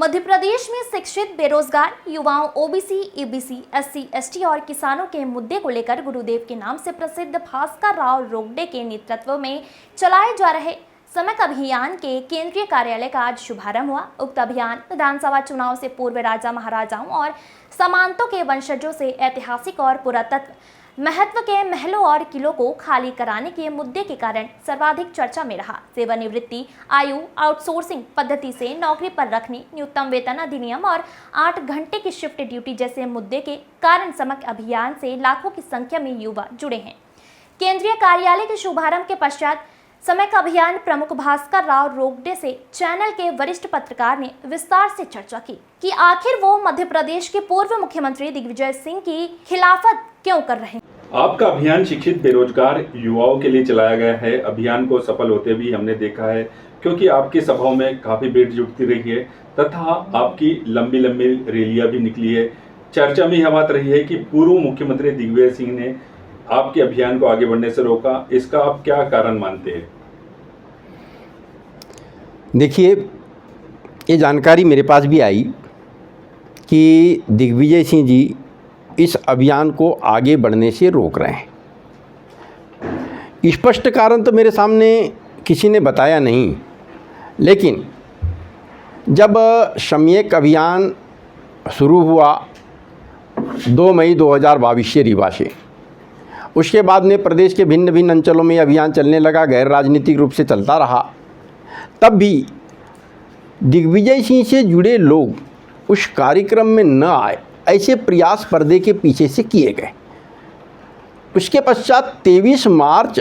मध्य प्रदेश में शिक्षित, बेरोजगार युवाओं, ओबीसी, ईबीसी, एससी, एसटी और किसानों के मुद्दे को लेकर गुरुदेव के नाम से प्रसिद्ध भास्कर राव रोगडे के नेतृत्व में चलाए जा रहे समक अभियान के केंद्रीय कार्यालय का आज शुभारंभ हुआ। उक्त अभियान विधानसभा चुनाव से पूर्व राजा महाराजाओं और सामंतों के वंशजों से ऐतिहासिक और पुरातत्व महत्व के महलों और किलों को खाली कराने के मुद्दे के कारण सर्वाधिक चर्चा में रहा। सेवानिवृत्ति आयु, आउटसोर्सिंग पद्धति से नौकरी पर रखने, न्यूनतम वेतन अधिनियम और 8 घंटे की शिफ्ट ड्यूटी जैसे मुद्दे के कारण समक अभियान से लाखों की संख्या में युवा जुड़े हैं। केंद्रीय कार्यालय के शुभारंभ के पश्चात समक अभियान प्रमुख भास्कर राव रोगडे से चैनल के वरिष्ठ पत्रकार ने विस्तार से चर्चा की कि आखिर वो मध्य प्रदेश के पूर्व मुख्यमंत्री दिग्विजय सिंह की खिलाफत क्यों कर रहे हैं। आपका अभियान शिक्षित, बेरोजगार युवाओं के लिए चलाया गया है। अभियान को सफल होते भी हमने देखा है, क्योंकि आपकी सभाओं में काफी भीड़ जुटती रही है तथा आपकी लंबी लंबी रैलियां भी निकली है। चर्चा में यह बात रही है कि पूर्व मुख्यमंत्री दिग्विजय सिंह ने आपके अभियान को आगे बढ़ने से रोका। इसका आप क्या कारण मानते हैं? देखिए, ये जानकारी मेरे पास भी आई कि दिग्विजय सिंह जी इस अभियान को आगे बढ़ने से रोक रहे हैं। स्पष्ट कारण तो मेरे सामने किसी ने बताया नहीं, लेकिन जब समक अभियान शुरू हुआ 2 मई 2022 से रीवा से, उसके बाद में प्रदेश के भिन्न भिन्न अंचलों में अभियान चलने लगा, गैर राजनीतिक रूप से चलता रहा। तब भी दिग्विजय सिंह से जुड़े लोग उस कार्यक्रम में न आए, ऐसे प्रयास पर्दे के पीछे से किए गए। उसके पश्चात 23 मार्च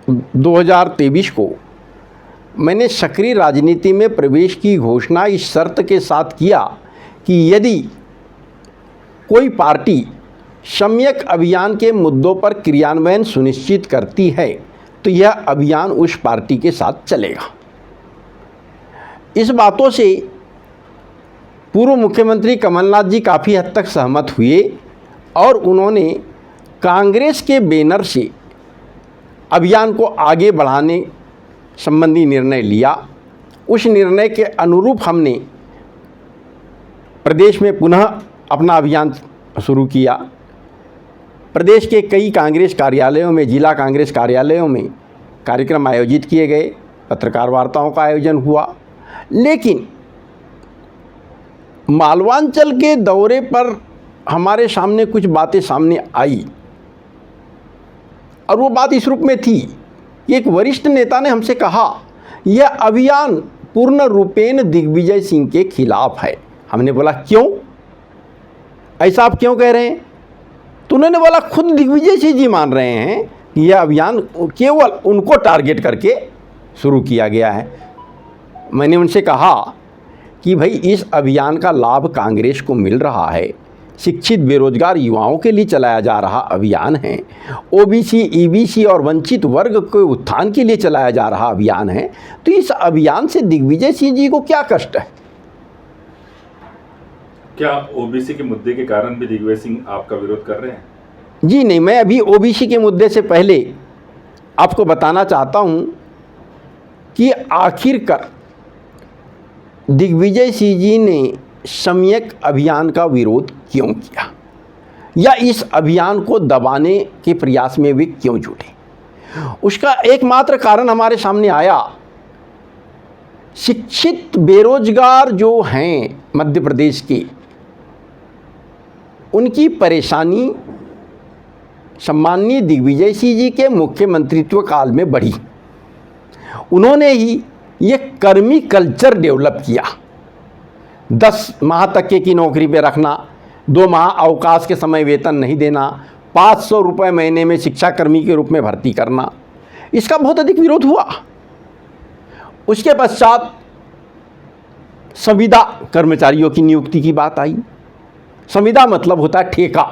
2023 को मैंने सक्रिय राजनीति में प्रवेश की घोषणा इस शर्त के साथ किया कि यदि कोई पार्टी समक अभियान के मुद्दों पर क्रियान्वयन सुनिश्चित करती है तो यह अभियान उस पार्टी के साथ चलेगा। इस बातों से पूर्व मुख्यमंत्री कमलनाथ जी काफ़ी हद तक सहमत हुए और उन्होंने कांग्रेस के बैनर से अभियान को आगे बढ़ाने संबंधी निर्णय लिया। उस निर्णय के अनुरूप हमने प्रदेश में पुनः अपना अभियान शुरू किया। प्रदेश के कई कांग्रेस कार्यालयों में, जिला कांग्रेस कार्यालयों में कार्यक्रम आयोजित किए गए, पत्रकार वार्ताओं का आयोजन हुआ। लेकिन मालवांचल के दौरे पर हमारे सामने कुछ बातें सामने आई और वो बात इस रूप में थी कि एक वरिष्ठ नेता ने हमसे कहा, यह अभियान पूर्ण रूपेण दिग्विजय सिंह के खिलाफ है। हमने बोला, क्यों, ऐसा आप क्यों कह रहे हैं? तो उन्होंने बोला, खुद दिग्विजय सिंह जी मान रहे हैं कि यह अभियान केवल उनको टारगेट करके शुरू किया गया है। मैंने उनसे कहा कि भाई, इस अभियान का लाभ कांग्रेस को मिल रहा है, शिक्षित बेरोजगार युवाओं के लिए चलाया जा रहा अभियान है, ओबीसी, ईबीसी और वंचित वर्ग के उत्थान के लिए चलाया जा रहा अभियान है, तो इस अभियान से दिग्विजय सिंह जी को क्या कष्ट है? क्या ओबीसी के मुद्दे के कारण भी दिग्विजय सिंह आपका विरोध कर रहे हैं? जी नहीं, मैं अभी ओबीसी के मुद्दे से पहले आपको बताना चाहता हूं कि आखिरकार दिग्विजय सिंह जी ने समक अभियान का विरोध क्यों किया या इस अभियान को दबाने के प्रयास में वे क्यों जुटे। उसका एकमात्र कारण हमारे सामने आया। शिक्षित बेरोजगार जो हैं मध्य प्रदेश के, उनकी परेशानी सम्माननीय दिग्विजय सिंह जी के मुख्यमंत्रित्व काल में बढ़ी। उन्होंने ही ये कर्मी कल्चर डेवलप किया। 10 माह तक की नौकरी पे रखना, 2 माह अवकाश के समय वेतन नहीं देना, 500 रुपये महीने में शिक्षाकर्मी के रूप में भर्ती करना, इसका बहुत अधिक विरोध हुआ। उसके पश्चात संविदा कर्मचारियों की नियुक्ति की बात आई। संविदा मतलब होता है ठेका।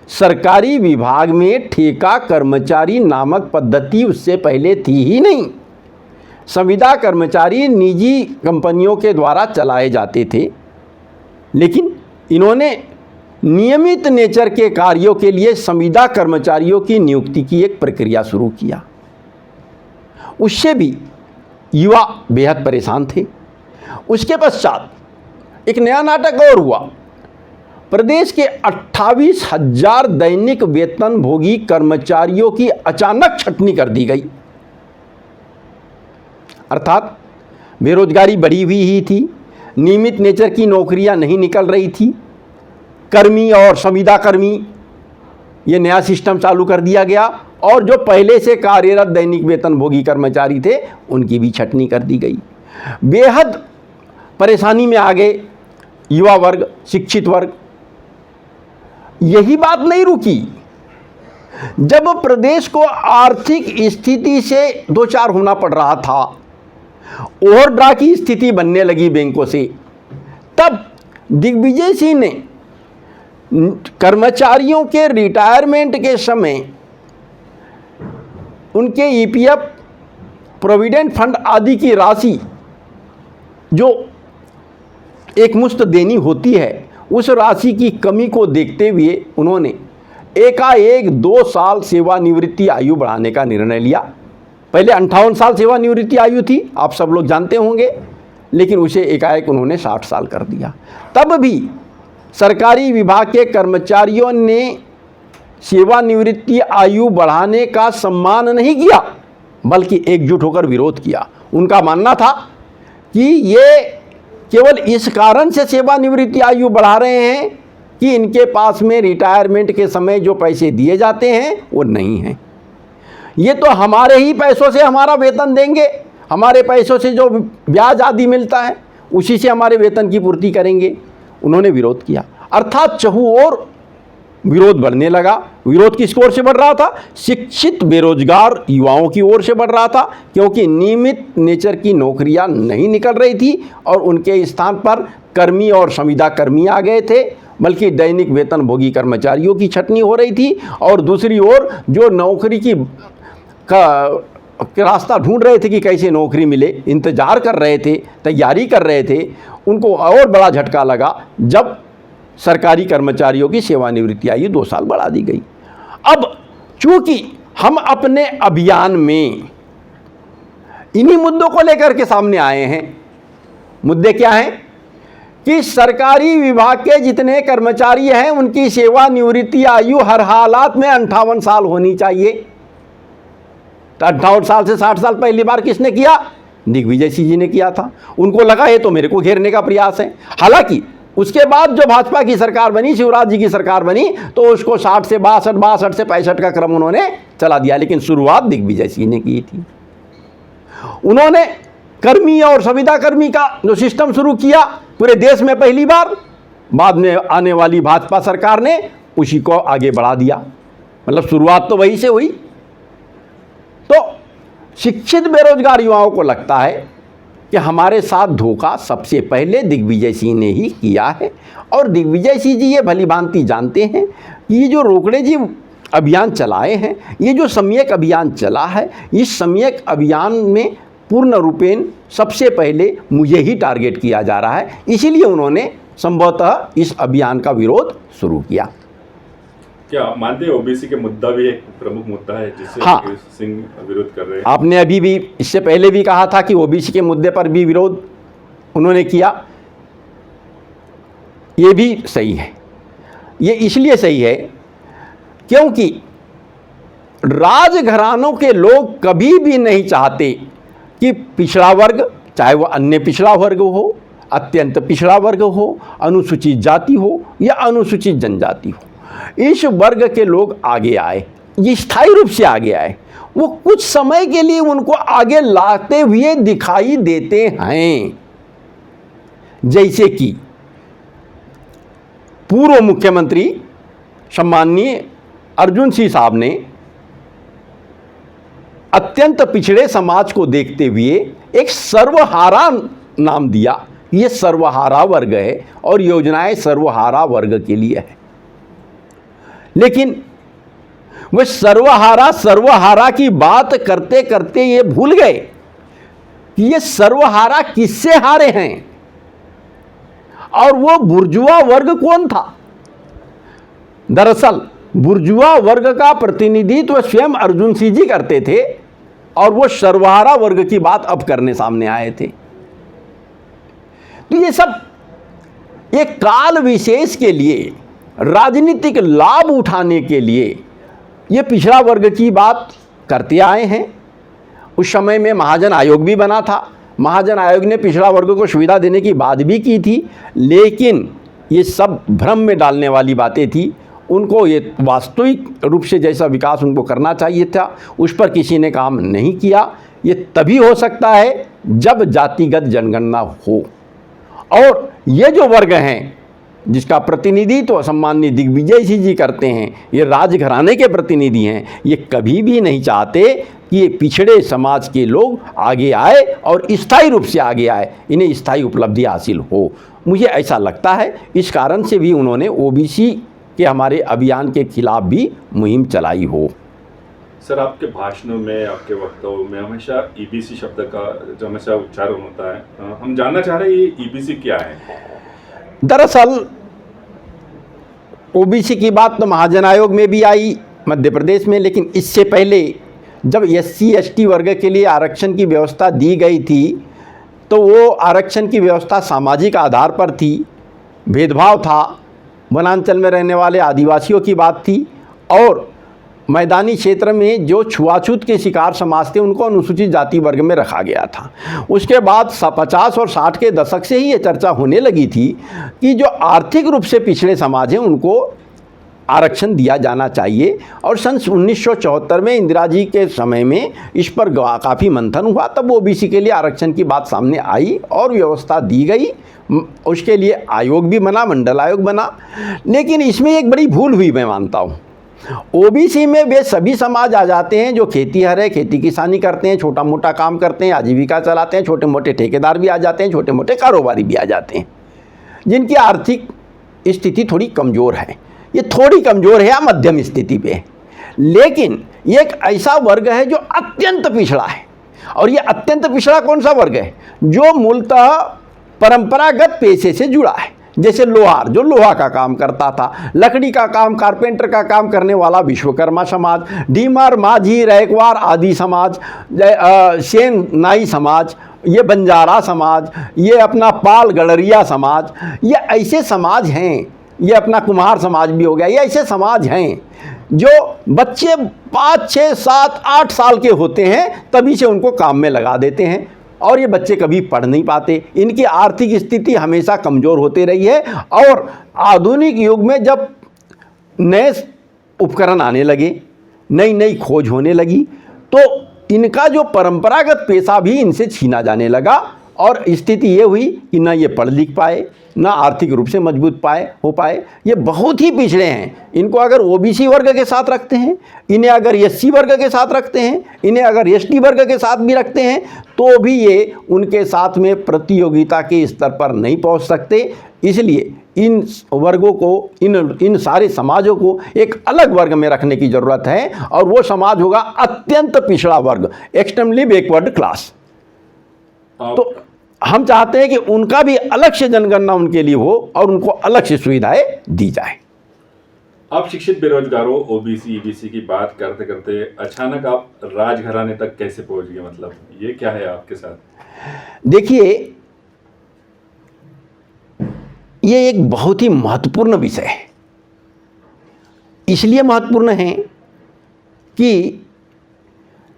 सरकारी विभाग में ठेका कर्मचारी नामक पद्धति उससे पहले थी ही नहीं। संविदा कर्मचारी निजी कंपनियों के द्वारा चलाए जाते थे, लेकिन इन्होंने नियमित नेचर के कार्यों के लिए संविदा कर्मचारियों की नियुक्ति की एक प्रक्रिया शुरू किया। उससे भी युवा बेहद परेशान थे। उसके पश्चात एक नया नाटक और हुआ। प्रदेश के 28,000 दैनिक वेतनभोगी कर्मचारियों की अचानक छटनी कर दी गई। अर्थात बेरोजगारी बढ़ी हुई ही थी, नियमित नेचर की नौकरियां नहीं निकल रही थी, कर्मी और संविदा कर्मी ये नया सिस्टम चालू कर दिया गया, और जो पहले से कार्यरत दैनिक वेतनभोगी कर्मचारी थे उनकी भी छटनी कर दी गई। बेहद परेशानी में आ गए युवा वर्ग, शिक्षित वर्ग। यही बात नहीं रुकी, जब प्रदेश को आर्थिक स्थिति से दो चार होना पड़ रहा था, ओवरड्राफ्ट की स्थिति बनने लगी बैंकों से, तब दिग्विजय सिंह ने कर्मचारियों के रिटायरमेंट के समय उनके ईपीएफ, प्रोविडेंट फंड आदि की राशि जो एक मुश्त देनी होती है, उस राशि की कमी को देखते हुए उन्होंने एकाएक 2 साल सेवानिवृत्ति आयु बढ़ाने का निर्णय लिया। पहले 58 साल सेवानिवृत्ति आयु थी, आप सब लोग जानते होंगे, लेकिन उसे एकाएक उन्होंने 60 साल कर दिया। तब भी सरकारी विभाग के कर्मचारियों ने सेवानिवृत्ति आयु बढ़ाने का सम्मान नहीं किया, बल्कि एकजुट होकर विरोध किया। उनका मानना था कि ये केवल इस कारण से सेवानिवृत्ति आयु बढ़ा रहे हैं कि इनके पास में रिटायरमेंट के समय जो पैसे दिए जाते हैं वो नहीं हैं। ये तो हमारे ही पैसों से हमारा वेतन देंगे, हमारे पैसों से जो ब्याज आदि मिलता है उसी से हमारे वेतन की पूर्ति करेंगे। उन्होंने विरोध किया, अर्थात चहुओर विरोध बढ़ने लगा। विरोध किसकी ओर से बढ़ रहा था? शिक्षित बेरोजगार युवाओं की ओर से बढ़ रहा था, क्योंकि नियमित नेचर की नौकरियां नहीं निकल रही थी और उनके स्थान पर कर्मी और संविदा कर्मी आ गए थे, बल्कि दैनिक वेतनभोगी कर्मचारियों की छटनी हो रही थी। और दूसरी ओर जो नौकरी की रास्ता ढूंढ रहे थे कि कैसे नौकरी मिले, इंतजार कर रहे थे, तैयारी कर रहे थे, उनको और बड़ा झटका लगा जब सरकारी कर्मचारियों की सेवानिवृत्ति आयु 2 साल बढ़ा दी गई। अब चूंकि हम अपने अभियान में इन्हीं मुद्दों को लेकर के सामने आए हैं। मुद्दे क्या हैं? कि सरकारी विभाग के जितने कर्मचारी हैं उनकी सेवानिवृत्ति आयु हर हालात में 58 साल होनी चाहिए। तो 58 साल से 60 साल पहली बार किसने किया? दिग्विजय सिंह जी ने किया था। उनको लगा ये तो मेरे को घेरने का प्रयास है। हालांकि उसके बाद जो भाजपा की सरकार बनी, शिवराज जी की सरकार बनी, तो उसको 60 से 62, 62 से 65 का क्रम उन्होंने चला दिया, लेकिन शुरुआत दिग्विजय सिंह ने की थी। उन्होंने कर्मी और संविदा कर्मी का जो सिस्टम शुरू किया पूरे देश में पहली बार, बाद में आने वाली भाजपा सरकार ने उसी को आगे बढ़ा दिया। मतलब शुरुआत तो वहीं से हुई। तो शिक्षित बेरोजगार युवाओं को लगता है कि हमारे साथ धोखा सबसे पहले दिग्विजय सिंह ने ही किया है, और दिग्विजय सिंह जी ये भली भांति जानते हैं कि ये जो रोकड़े जी अभियान चलाए हैं, ये जो सम्यक अभियान चला है, इस सम्यक अभियान में पूर्ण रूपेण सबसे पहले मुझे ही टारगेट किया जा रहा है। इसीलिए उन्होंने संभवतः इस अभियान का विरोध शुरू किया। क्या मानते हैं ओबीसी के मुद्दा भी एक प्रमुख मुद्दा है जिससे हाँ, सिंह विरोध कर रहे हैं? आपने अभी भी इससे पहले भी कहा था कि ओबीसी के मुद्दे पर भी विरोध उन्होंने किया। ये भी सही है। ये इसलिए सही है क्योंकि राजघरानों के लोग कभी भी नहीं चाहते कि पिछड़ा वर्ग, चाहे वह अन्य पिछड़ा वर्ग हो, अत्यंत पिछड़ा वर्ग हो, अनुसूचित जाति हो या अनुसूचित जनजाति हो, इस वर्ग के लोग आगे आए, ये स्थायी रूप से आगे आए। वो कुछ समय के लिए उनको आगे लाते हुए दिखाई देते हैं। जैसे कि पूर्व मुख्यमंत्री सम्माननीय अर्जुन सिंह साहब ने अत्यंत पिछड़े समाज को देखते हुए एक सर्वहारा नाम दिया। ये सर्वहारा वर्ग है और योजनाएं सर्वहारा वर्ग के लिए है। लेकिन वे सर्वहारा की बात करते करते ये भूल गए कि ये सर्वहारा किससे हारे हैं और वो बुर्जुआ वर्ग कौन था। दरअसल बुर्जुआ वर्ग का प्रतिनिधित्व स्वयं अर्जुन सिंह जी करते थे और वो सर्वहारा वर्ग की बात अब करने सामने आए थे। तो ये सब एक काल विशेष के लिए, राजनीतिक लाभ उठाने के लिए ये पिछड़ा वर्ग की बात करते आए हैं। उस समय में महाजन आयोग भी बना था, महाजन आयोग ने पिछड़ा वर्ग को सुविधा देने की बात भी की थी, लेकिन ये सब भ्रम में डालने वाली बातें थी। उनको ये वास्तविक रूप से जैसा विकास उनको करना चाहिए था, उस पर किसी ने काम नहीं किया। ये तभी हो सकता है जब जातिगत जनगणना हो। और ये जो वर्ग हैं जिसका प्रतिनिधित्व सम्माननीय दिग्विजय सिंह जी करते हैं, ये राजघराने के प्रतिनिधि हैं, ये कभी भी नहीं चाहते कि ये पिछड़े समाज के लोग आगे आए और स्थायी रूप से आगे आए, इन्हें स्थायी उपलब्धि हासिल हो। मुझे ऐसा लगता है इस कारण से भी उन्होंने ओबीसी के हमारे अभियान के खिलाफ भी मुहिम चलाई हो। सर, आपके भाषणों में, आपके वक्तव्यों में हमेशा ईबीसी शब्द का जो हमेशा उच्चारण होता है, हम जानना चाह रहे हैं ये ईबीसी क्या है? दरअसल ओबीसी की बात तो महाजन आयोग में भी आई मध्य प्रदेश में, लेकिन इससे पहले जब SC ST वर्ग के लिए आरक्षण की व्यवस्था दी गई थी तो वो आरक्षण की व्यवस्था सामाजिक आधार पर थी, भेदभाव था, वनांचल में रहने वाले आदिवासियों की बात थी, और मैदानी क्षेत्र में जो छुआछूत के शिकार समाज थे उनको अनुसूचित जाति वर्ग में रखा गया था। उसके बाद 50 और 60 के दशक से ही ये चर्चा होने लगी थी कि जो आर्थिक रूप से पिछड़े समाज हैं उनको आरक्षण दिया जाना चाहिए। और सन 1974 में इंदिरा जी के समय में इस पर काफ़ी मंथन हुआ, तब ओबीसी के लिए आरक्षण की बात सामने आई और व्यवस्था दी गई। उसके लिए आयोग भी बना, मंडल आयोग बना। लेकिन इसमें एक बड़ी भूल हुई, मैं मानता हूँ। ओबीसी में वे सभी समाज आ जाते हैं जो खेतीहर है, खेती किसानी करते हैं, छोटा मोटा काम करते हैं, आजीविका चलाते हैं, छोटे मोटे ठेकेदार भी आ जाते हैं, छोटे मोटे कारोबारी भी आ जाते हैं, जिनकी आर्थिक स्थिति थोड़ी कमज़ोर है। ये थोड़ी कमज़ोर है या मध्यम स्थिति पे है। लेकिन ये एक ऐसा वर्ग है जो अत्यंत पिछड़ा है। और ये अत्यंत पिछड़ा कौन सा वर्ग है? जो मूलतः परंपरागत पेशे से जुड़ा है, जैसे लोहार जो लोहा का काम करता था, लकड़ी का काम, कारपेंटर का काम करने वाला विश्वकर्मा समाज, डीमर, माझी, रैकवार आदि समाज, सेन नाई समाज, ये बंजारा समाज, ये अपना पाल गडरिया समाज, ये ऐसे समाज हैं। ये अपना कुम्हार समाज भी हो गया। ये ऐसे समाज हैं जो बच्चे 5, 6, 7, 8 साल के होते हैं तभी से उनको काम में लगा देते हैं, और ये बच्चे कभी पढ़ नहीं पाते। इनकी आर्थिक स्थिति हमेशा कमज़ोर होती रही है। और आधुनिक युग में जब नए उपकरण आने लगे, नई नई खोज होने लगी, तो इनका जो परंपरागत पेशा भी इनसे छीना जाने लगा। और स्थिति ये हुई कि ना ये पढ़ लिख पाए, ना आर्थिक रूप से मजबूत हो पाए। ये बहुत ही पिछड़े हैं। इनको अगर ओबीसी वर्ग के साथ रखते हैं, इन्हें अगर SC वर्ग के साथ रखते हैं, इन्हें अगर ST वर्ग के साथ भी रखते हैं, तो भी ये उनके साथ में प्रतियोगिता के स्तर पर नहीं पहुंच सकते। इसलिए इन वर्गों को, इन सारे समाजों को एक अलग वर्ग में रखने की ज़रूरत है, और वो समाज होगा अत्यंत पिछड़ा वर्ग, एक्सट्रीमली बैकवर्ड क्लास। तो हम चाहते हैं कि उनका भी अलग से जनगणना उनके लिए हो और उनको अलग से सुविधाएं दी जाए। आप शिक्षित बेरोजगारों, ओबीसी, ईबीसी की बात करते करते अचानक आप राजघराने तक कैसे पहुंच गए? मतलब ये क्या है आपके साथ? देखिए, ये एक बहुत ही महत्वपूर्ण विषय है। इसलिए महत्वपूर्ण है कि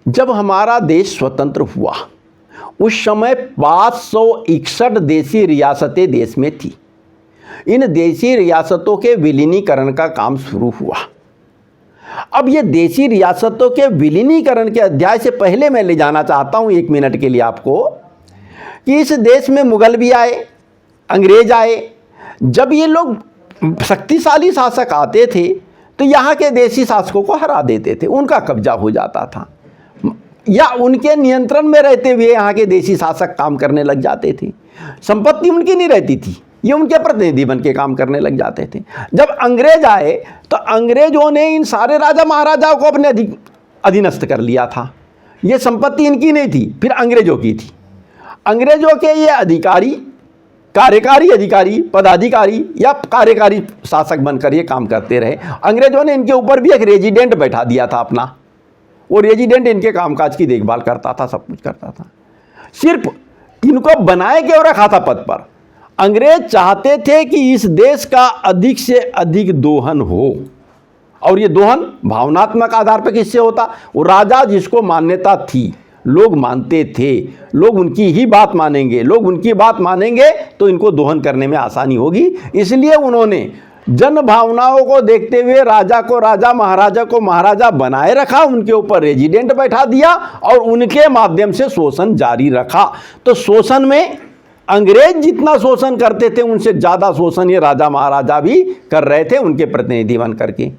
जब हमारा देश स्वतंत्र हुआ उस समय 561 देशी रियासतें देश में थी। इन देशी रियासतों के विलीनीकरण का काम शुरू हुआ। अब ये देशी रियासतों के विलीनीकरण के अध्याय से पहले मैं ले जाना चाहता हूँ 1 मिनट के लिए आपको, कि इस देश में मुगल भी आए, अंग्रेज आए। जब ये लोग शक्तिशाली शासक आते थे तो यहाँ के देशी शासकों को हरा देते थे, उनका कब्जा हो जाता था, या उनके नियंत्रण में रहते हुए यहाँ के देशी शासक काम करने लग जाते थे। संपत्ति उनकी नहीं रहती थी, ये उनके प्रतिनिधि बन के काम करने लग जाते थे। जब अंग्रेज आए तो अंग्रेजों ने इन सारे राजा महाराजाओं को अपने अधीनस्थ कर लिया था। ये संपत्ति इनकी नहीं थी, फिर अंग्रेजों की थी। अंग्रेजों के ये अधिकारी, कार्यकारी अधिकारी, पदाधिकारी या कार्यकारी शासक बनकर ये काम करते रहे। अंग्रेजों ने इनके ऊपर भी एक रेजिडेंट बैठा दिया था अपना, वो रेजिडेंट इनके कामकाज की देखभाल करता था, सब कुछ करता था। सिर्फ इनको बनाए के और रखा था पद पर, अंग्रेज चाहते थे कि इस देश का अधिक से अधिक दोहन हो, और ये दोहन भावनात्मक आधार पर किससे होता? वो राजा जिसको मान्यता थी, लोग मानते थे, लोग उनकी ही बात मानेंगे, लोग उनकी बात मानेंगे तो इनको दोहन करने में आसानी होगी। इसलिए उन्होंने जन भावनाओं को देखते हुए राजा को राजा, महाराजा को महाराजा बनाए रखा, उनके ऊपर रेजिडेंट बैठा दिया और उनके माध्यम से शोषण जारी रखा। तो शोषण में अंग्रेज जितना शोषण करते थे उनसे ज़्यादा शोषण ये राजा महाराजा भी कर रहे थे उनके प्रतिनिधि बन करके।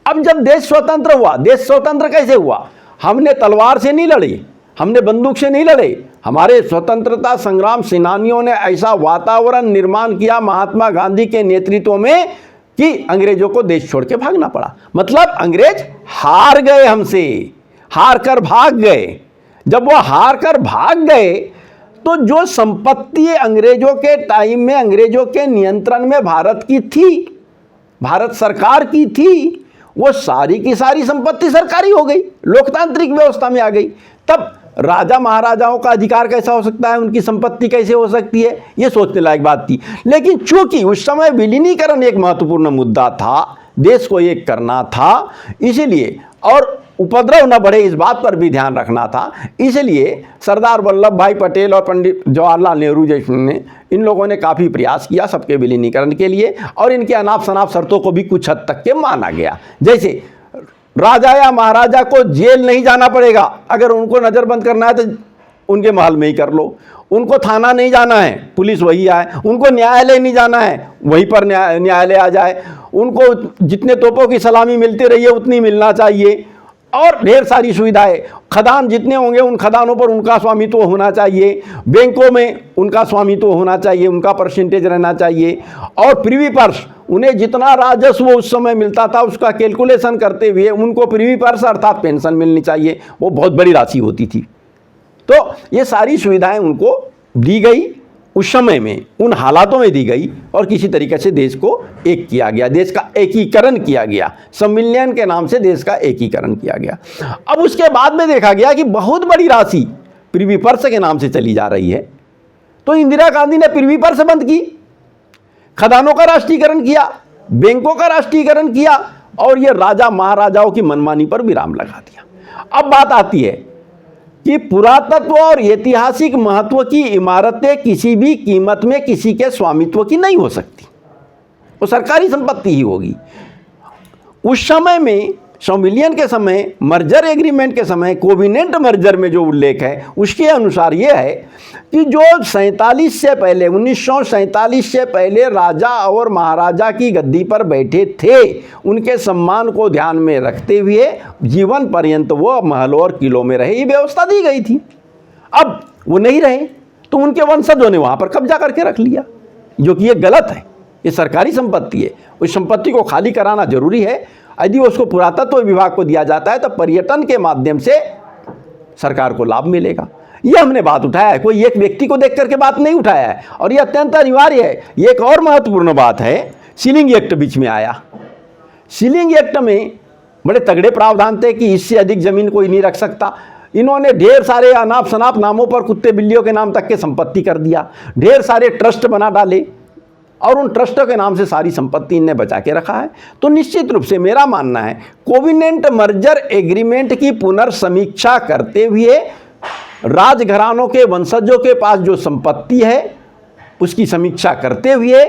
अब जब देश स्वतंत्र हुआ, देश स्वतंत्र कैसे हुआ? हमने तलवार से नहीं लड़े, हमने बंदूक से नहीं लड़े, हमारे स्वतंत्रता संग्राम सेनानियों ने ऐसा वातावरण निर्माण किया महात्मा गांधी के नेतृत्व में कि अंग्रेजों को देश छोड़ के भागना पड़ा। मतलब अंग्रेज हार गए, हमसे हार कर भाग गए। जब वो हार कर भाग गए तो जो संपत्ति अंग्रेजों के टाइम में अंग्रेजों के नियंत्रण में भारत की थी, भारत सरकार की थी, वो सारी की सारी संपत्ति सरकारी हो गई, लोकतांत्रिक व्यवस्था में आ गई। तब राजा महाराजाओं का अधिकार कैसा हो सकता है, उनकी संपत्ति कैसे हो सकती है, ये सोचने लायक बात थी। लेकिन चूंकि उस समय विलीनीकरण एक महत्वपूर्ण मुद्दा था, देश को एक करना था, इसलिए और उपद्रव न बढ़े इस बात पर भी ध्यान रखना था, इसलिए सरदार वल्लभ भाई पटेल और पंडित जवाहरलाल नेहरू जैसे ने, इन लोगों ने काफ़ी प्रयास किया सबके विलीनीकरण के लिए, और इनके अनाप शनाप शर्तों को भी कुछ हद तक के माना गया। जैसे राजा या महाराजा को जेल नहीं जाना पड़ेगा, अगर उनको नज़रबंद करना है तो उनके महल में ही कर लो, उनको थाना नहीं जाना है, पुलिस वही आए, उनको न्यायालय नहीं जाना है, वहीं पर न्यायालय आ जाए, उनको जितने तोपों की सलामी मिलती रही है उतनी मिलना चाहिए, और ढेर सारी सुविधाएं, खदान जितने होंगे उन खदानों पर उनका स्वामित्व होना चाहिए, बैंकों में उनका स्वामित्व होना चाहिए, उनका परसेंटेज रहना चाहिए, और प्रिवी पर्स, उन्हें जितना राजस्व उस समय मिलता था उसका कैलकुलेशन करते हुए उनको प्रिवी पर्स अर्थात पेंशन मिलनी चाहिए, वो बहुत बड़ी राशि होती थी। तो ये सारी सुविधाएं उनको दी गई, उस समय में उन हालातों में दी गई, और किसी तरीके से देश को एक किया गया, देश का एकीकरण किया गया, संविलियन के नाम से देश का एकीकरण किया गया। अब उसके बाद में देखा गया कि बहुत बड़ी राशि प्रिवी पर्स के नाम से चली जा रही है, तो इंदिरा गांधी ने प्रिवी पर्स बंद की, खदानों का राष्ट्रीयकरण किया, बैंकों का राष्ट्रीयकरण किया, और ये राजा महाराजाओं की मनमानी पर विराम लगा दिया। अब बात आती है कि पुरातत्व और ऐतिहासिक महत्व की इमारतें किसी भी कीमत में किसी के स्वामित्व की नहीं हो सकती, वो सरकारी संपत्ति ही होगी। उस समय में संविलियन के समय, मर्जर एग्रीमेंट के समय, कोविनेंट मर्जर में जो उल्लेख है उसके अनुसार ये है कि जो 47 से पहले 1947 से पहले राजा और महाराजा की गद्दी पर बैठे थे, उनके सम्मान को ध्यान में रखते हुए जीवन पर्यंत वो महलों और किलों में रहे, ये व्यवस्था दी गई थी। अब वो नहीं रहे तो उनके वंशजों ने वहाँ पर कब्जा करके रख लिया, जो कि ये गलत है, ये सरकारी संपत्ति है, उस संपत्ति को खाली कराना जरूरी है। यदि उसको पुरातत्व विभाग को दिया जाता है तो पर्यटन के माध्यम से सरकार को लाभ मिलेगा। ये हमने बात उठाया है, कोई एक व्यक्ति को देख करके बात नहीं उठाया है, और ये अत्यंत अनिवार्य है। ये एक और महत्वपूर्ण बात है, सीलिंग एक्ट बीच में आया। सीलिंग एक्ट में बड़े तगड़े प्रावधान थे कि इससे अधिक जमीन कोई नहीं रख सकता। इन्होंने ढेर सारे अनाप शनाप नामों पर कुत्ते बिल्लियों के नाम तक के संपत्ति कर दिया, ढेर सारे ट्रस्ट बना डाले, और उन ट्रस्टों के नाम से सारी संपत्ति इनने बचा के रखा है। तो निश्चित रूप से मेरा मानना है कोविनेंट मर्जर एग्रीमेंट की पुनर्समीक्षा करते हुए राजघरानों के वंशजों के पास जो संपत्ति है उसकी समीक्षा करते हुए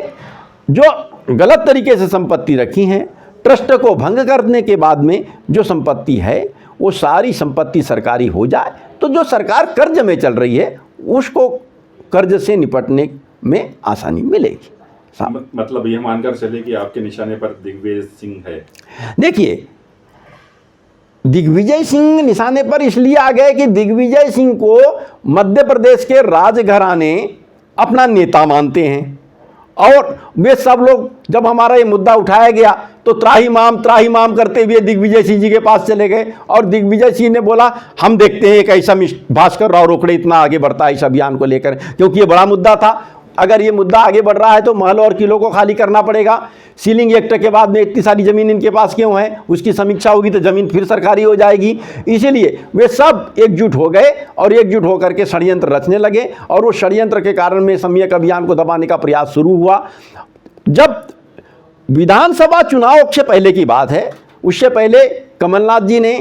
जो गलत तरीके से संपत्ति रखी हैं, ट्रस्ट को भंग करने के बाद में जो संपत्ति है वो सारी संपत्ति सरकारी हो जाए, तो जो सरकार कर्ज में चल रही है उसको कर्ज से निपटने में आसानी मिलेगी। मतलब ये मानकर चले कि आपके निशाने पर दिग्विजय सिंह है। देखिए, दिग्विजय सिंह निशाने पर इसलिए आ गए कि दिग्विजय सिंह को मध्य प्रदेश के राजघराने अपना नेता मानते हैं, और वे सब लोग जब हमारा ये मुद्दा उठाया गया तो त्राहिमाम करते हुए दिग्विजय सिंह जी के पास चले गए, और दिग्विजय सिंह ने बोला हम देखते हैं एक ऐसा भास्कर राव रोकड़े इतना आगे बढ़ता है इस अभियान को लेकर, क्योंकि ये बड़ा मुद्दा था। अगर ये मुद्दा आगे बढ़ रहा है तो महल और किलों को खाली करना पड़ेगा। सीलिंग एक्ट के बाद में इतनी सारी ज़मीन इनके पास क्यों है, उसकी समीक्षा होगी तो ज़मीन फिर सरकारी हो जाएगी। इसीलिए वे सब एकजुट हो गए और एकजुट होकर के षड्यंत्र रचने लगे और वो षड्यंत्र के कारण में सम्यक अभियान को दबाने का प्रयास शुरू हुआ। जब विधानसभा चुनाव से पहले की बात है, उससे पहले कमलनाथ जी ने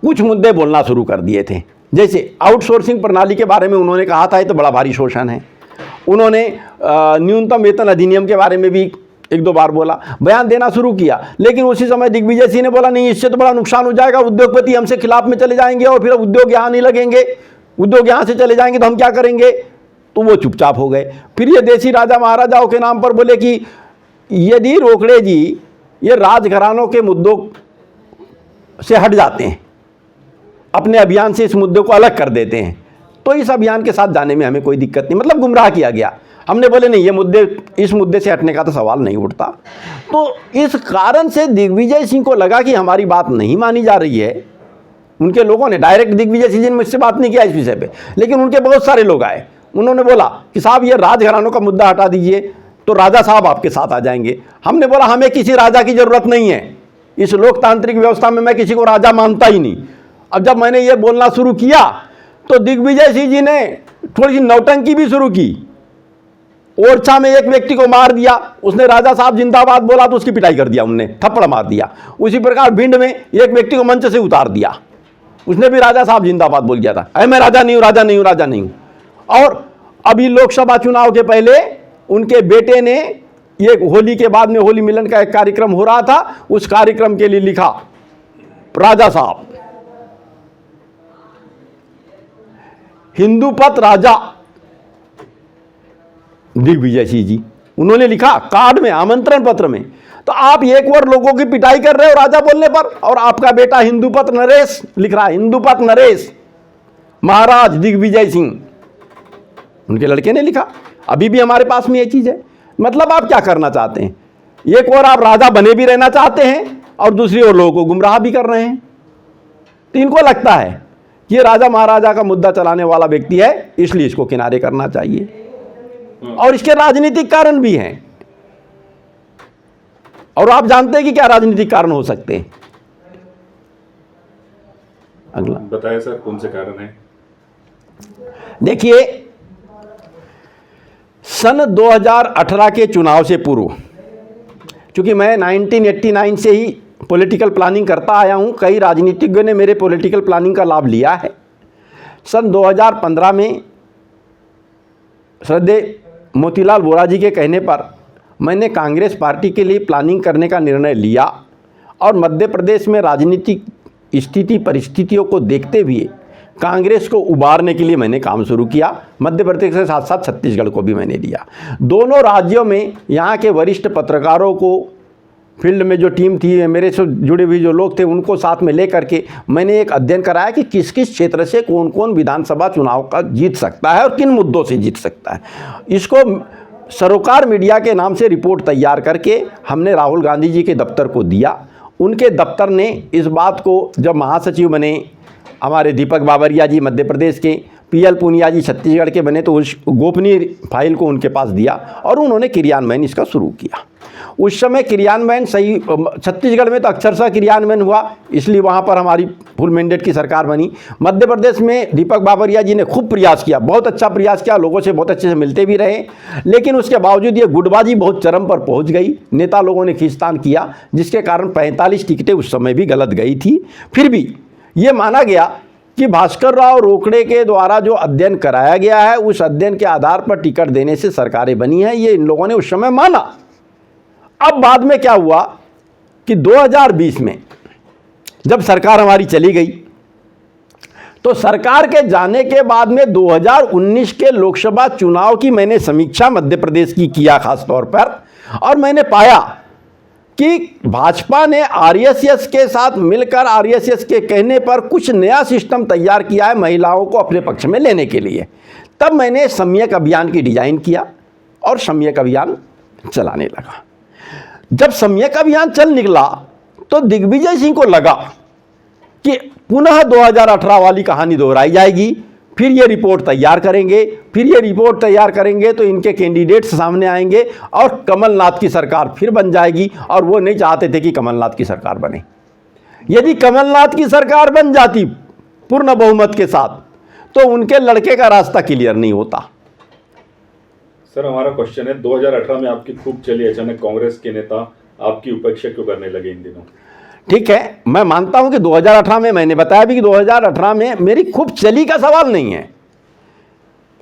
कुछ मुद्दे बोलना शुरू कर दिए थे। जैसे आउटसोर्सिंग प्रणाली के बारे में उन्होंने कहा था ये तो बड़ा भारी शोषण है। उन्होंने न्यूनतम वेतन अधिनियम के बारे में भी एक दो बार बोला, बयान देना शुरू किया। लेकिन उसी समय दिग्विजय सिंह ने बोला नहीं, इससे तो बड़ा नुकसान हो जाएगा, उद्योगपति हमसे खिलाफ में चले जाएंगे और फिर उद्योग यहाँ नहीं लगेंगे, उद्योग यहाँ से चले जाएंगे तो हम क्या करेंगे। तो वो चुपचाप हो गए। फिर ये देसी राजा महाराजाओं के नाम पर बोले कि यदि रोकड़े जी ये राजघरानों के मुद्दों से हट जाते हैं, अपने अभियान से इस मुद्दे को अलग कर देते हैं, तो इस अभियान के साथ जाने में हमें कोई दिक्कत नहीं। मतलब गुमराह किया गया। हमने बोले नहीं, इस मुद्दे से हटने का तो सवाल नहीं उठता। तो इस कारण से दिग्विजय सिंह को लगा कि हमारी बात नहीं मानी जा रही है। उनके लोगों ने डायरेक्ट दिग्विजय सिंह जी ने मुझसे बात नहीं किया इस विषय पे, लेकिन उनके बहुत सारे लोग आए। उन्होंने बोला कि साहब ये राजघरानों का मुद्दा हटा दीजिए तो राजा साहब आपके साथ आ जाएंगे। हमने बोला हमें किसी राजा की ज़रूरत नहीं है, इस लोकतांत्रिक व्यवस्था में मैं किसी को राजा मानता ही नहीं। अब जब मैंने ये बोलना शुरू किया तो दिग्विजय सिंह जी ने थोड़ी सी नौटंकी भी शुरू की। ओरछा में एक व्यक्ति को मार दिया, उसने राजा साहब जिंदाबाद बोला तो उसकी पिटाई कर दिया, उनने थप्पड़ मार दिया। उसी प्रकार भिंड में एक व्यक्ति को मंच से उतार दिया, उसने भी राजा साहब जिंदाबाद बोल दिया था, अरे मैं राजा नहीं हूँ, राजा नहीं हूँ, राजा नहीं हूँ। और अभी लोकसभा चुनाव के पहले उनके बेटे ने ये होली के बाद में होली मिलन का एक कार्यक्रम हो रहा था, उस कार्यक्रम के लिए लिखा राजा साहब हिंदूपत राजा दिग्विजय सिंह जी, उन्होंने लिखा कार्ड में, आमंत्रण पत्र में। तो आप एक और लोगों की पिटाई कर रहे हो राजा बोलने पर, और आपका बेटा हिंदूपत नरेश लिख रहा है, हिंदूपत नरेश महाराज दिग्विजय सिंह, उनके लड़के ने लिखा। अभी भी हमारे पास में ये चीज़ है। मतलब आप क्या करना चाहते हैं, एक और आप राजा बने भी रहना चाहते हैं और दूसरी ओर लोगों को गुमराह भी कर रहे हैं। तो इनको लगता है कि ये राजा महाराजा का मुद्दा चलाने वाला व्यक्ति है, इसलिए इसको किनारे करना चाहिए। और इसके राजनीतिक कारण भी हैं, और आप जानते हैं कि क्या राजनीतिक कारण हो सकते हैं। अगला बताएं सर, कौन से कारण है? देखिए, सन 2018 के चुनाव से पूर्व, चूंकि मैं 1989 से ही पॉलिटिकल प्लानिंग करता आया हूं, कई राजनीतिज्ञों ने मेरे पॉलिटिकल प्लानिंग का लाभ लिया है। सन 2015 में श्रद्धेय मोतीलाल वोरा जी के कहने पर मैंने कांग्रेस पार्टी के लिए प्लानिंग करने का निर्णय लिया, और मध्य प्रदेश में राजनीतिक स्थिति परिस्थितियों को देखते हुए कांग्रेस को उबारने के लिए मैंने काम शुरू किया। मध्य प्रदेश के साथ साथ छत्तीसगढ़ को भी मैंने लिया। दोनों राज्यों में यहाँ के वरिष्ठ पत्रकारों को, फील्ड में जो टीम थी, मेरे से जुड़े हुए जो लोग थे, उनको साथ में लेकर के मैंने एक अध्ययन कराया कि किस किस क्षेत्र से कौन कौन विधानसभा चुनाव का जीत सकता है और किन मुद्दों से जीत सकता है। इसको सरोकार मीडिया के नाम से रिपोर्ट तैयार करके हमने राहुल गांधी जी के दफ्तर को दिया। उनके दफ्तर ने इस बात को, जब महासचिव बने हमारे दीपक बाबरिया जी मध्य प्रदेश के, पीएल पूनिया जी छत्तीसगढ़ के बने, तो उस गोपनीय फाइल को उनके पास दिया और उन्होंने क्रियान्वयन इसका शुरू किया। उस समय क्रियान्वयन सही, छत्तीसगढ़ में तो अक्षरशः क्रियान्वयन हुआ, इसलिए वहाँ पर हमारी फुल मैंडेट की सरकार बनी। मध्य प्रदेश में दीपक बाबरिया जी ने खूब प्रयास किया, बहुत अच्छा प्रयास किया, लोगों से बहुत अच्छे से मिलते भी रहे, लेकिन उसके बावजूद ये गुटबाजी बहुत चरम पर पहुँच गई। नेता लोगों ने खींचतान किया, जिसके कारण 45 टिकटें उस समय भी गलत गई थी। फिर भी ये माना गया कि भास्कर राव रोकड़े के द्वारा जो अध्ययन कराया गया है, उस अध्ययन के आधार पर टिकट देने से सरकारें बनी हैं, ये इन लोगों ने उस समय माना। अब बाद में क्या हुआ कि 2020 में जब सरकार हमारी चली गई, तो सरकार के जाने के बाद में 2019 के लोकसभा चुनाव की मैंने समीक्षा मध्य प्रदेश की किया खास तौर पर, और मैंने पाया कि भाजपा ने आरएसएस के साथ मिलकर आरएसएस के कहने पर कुछ नया सिस्टम तैयार किया है महिलाओं को अपने पक्ष में लेने के लिए। तब मैंने सम्यक अभियान की डिजाइन किया और सम्यक अभियान चलाने लगा। जब सम्यक अभियान चल निकला तो दिग्विजय सिंह को लगा कि पुनः 2018 वाली कहानी दोहराई जाएगी, फिर ये रिपोर्ट तैयार करेंगे, फिर ये रिपोर्ट तैयार करेंगे तो इनके कैंडिडेट्स सामने आएंगे और कमलनाथ की सरकार फिर बन जाएगी। और वो नहीं चाहते थे कि कमलनाथ की सरकार बने। यदि कमलनाथ की सरकार बन जाती पूर्ण बहुमत के साथ तो उनके लड़के का रास्ता क्लियर नहीं होता। सर हमारा क्वेश्चन है, 2018 में आपकी खूब चली, अचानक कांग्रेस के नेता आपकी उपेक्षा क्यों करने लगे इन दिनों? ठीक है, मैं मानता हूं कि 2018 में, मैंने बताया भी कि 2018 में मेरी खूब चली का सवाल नहीं है।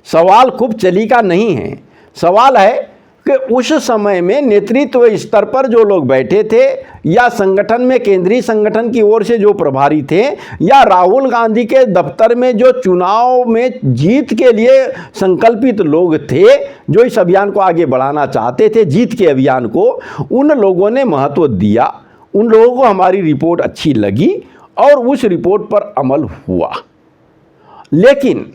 सवाल खूब चली का नहीं है, सवाल है कि उस समय में नेतृत्व स्तर पर जो लोग बैठे थे या संगठन में केंद्रीय संगठन की ओर से जो प्रभारी थे या राहुल गांधी के दफ्तर में जो चुनाव में जीत के लिए संकल्पित लोग थे, जो इस अभियान को आगे बढ़ाना चाहते थे, जीत के अभियान को, उन लोगों ने महत्व दिया। उन लोगों को हमारी रिपोर्ट अच्छी लगी और उस रिपोर्ट पर अमल हुआ। लेकिन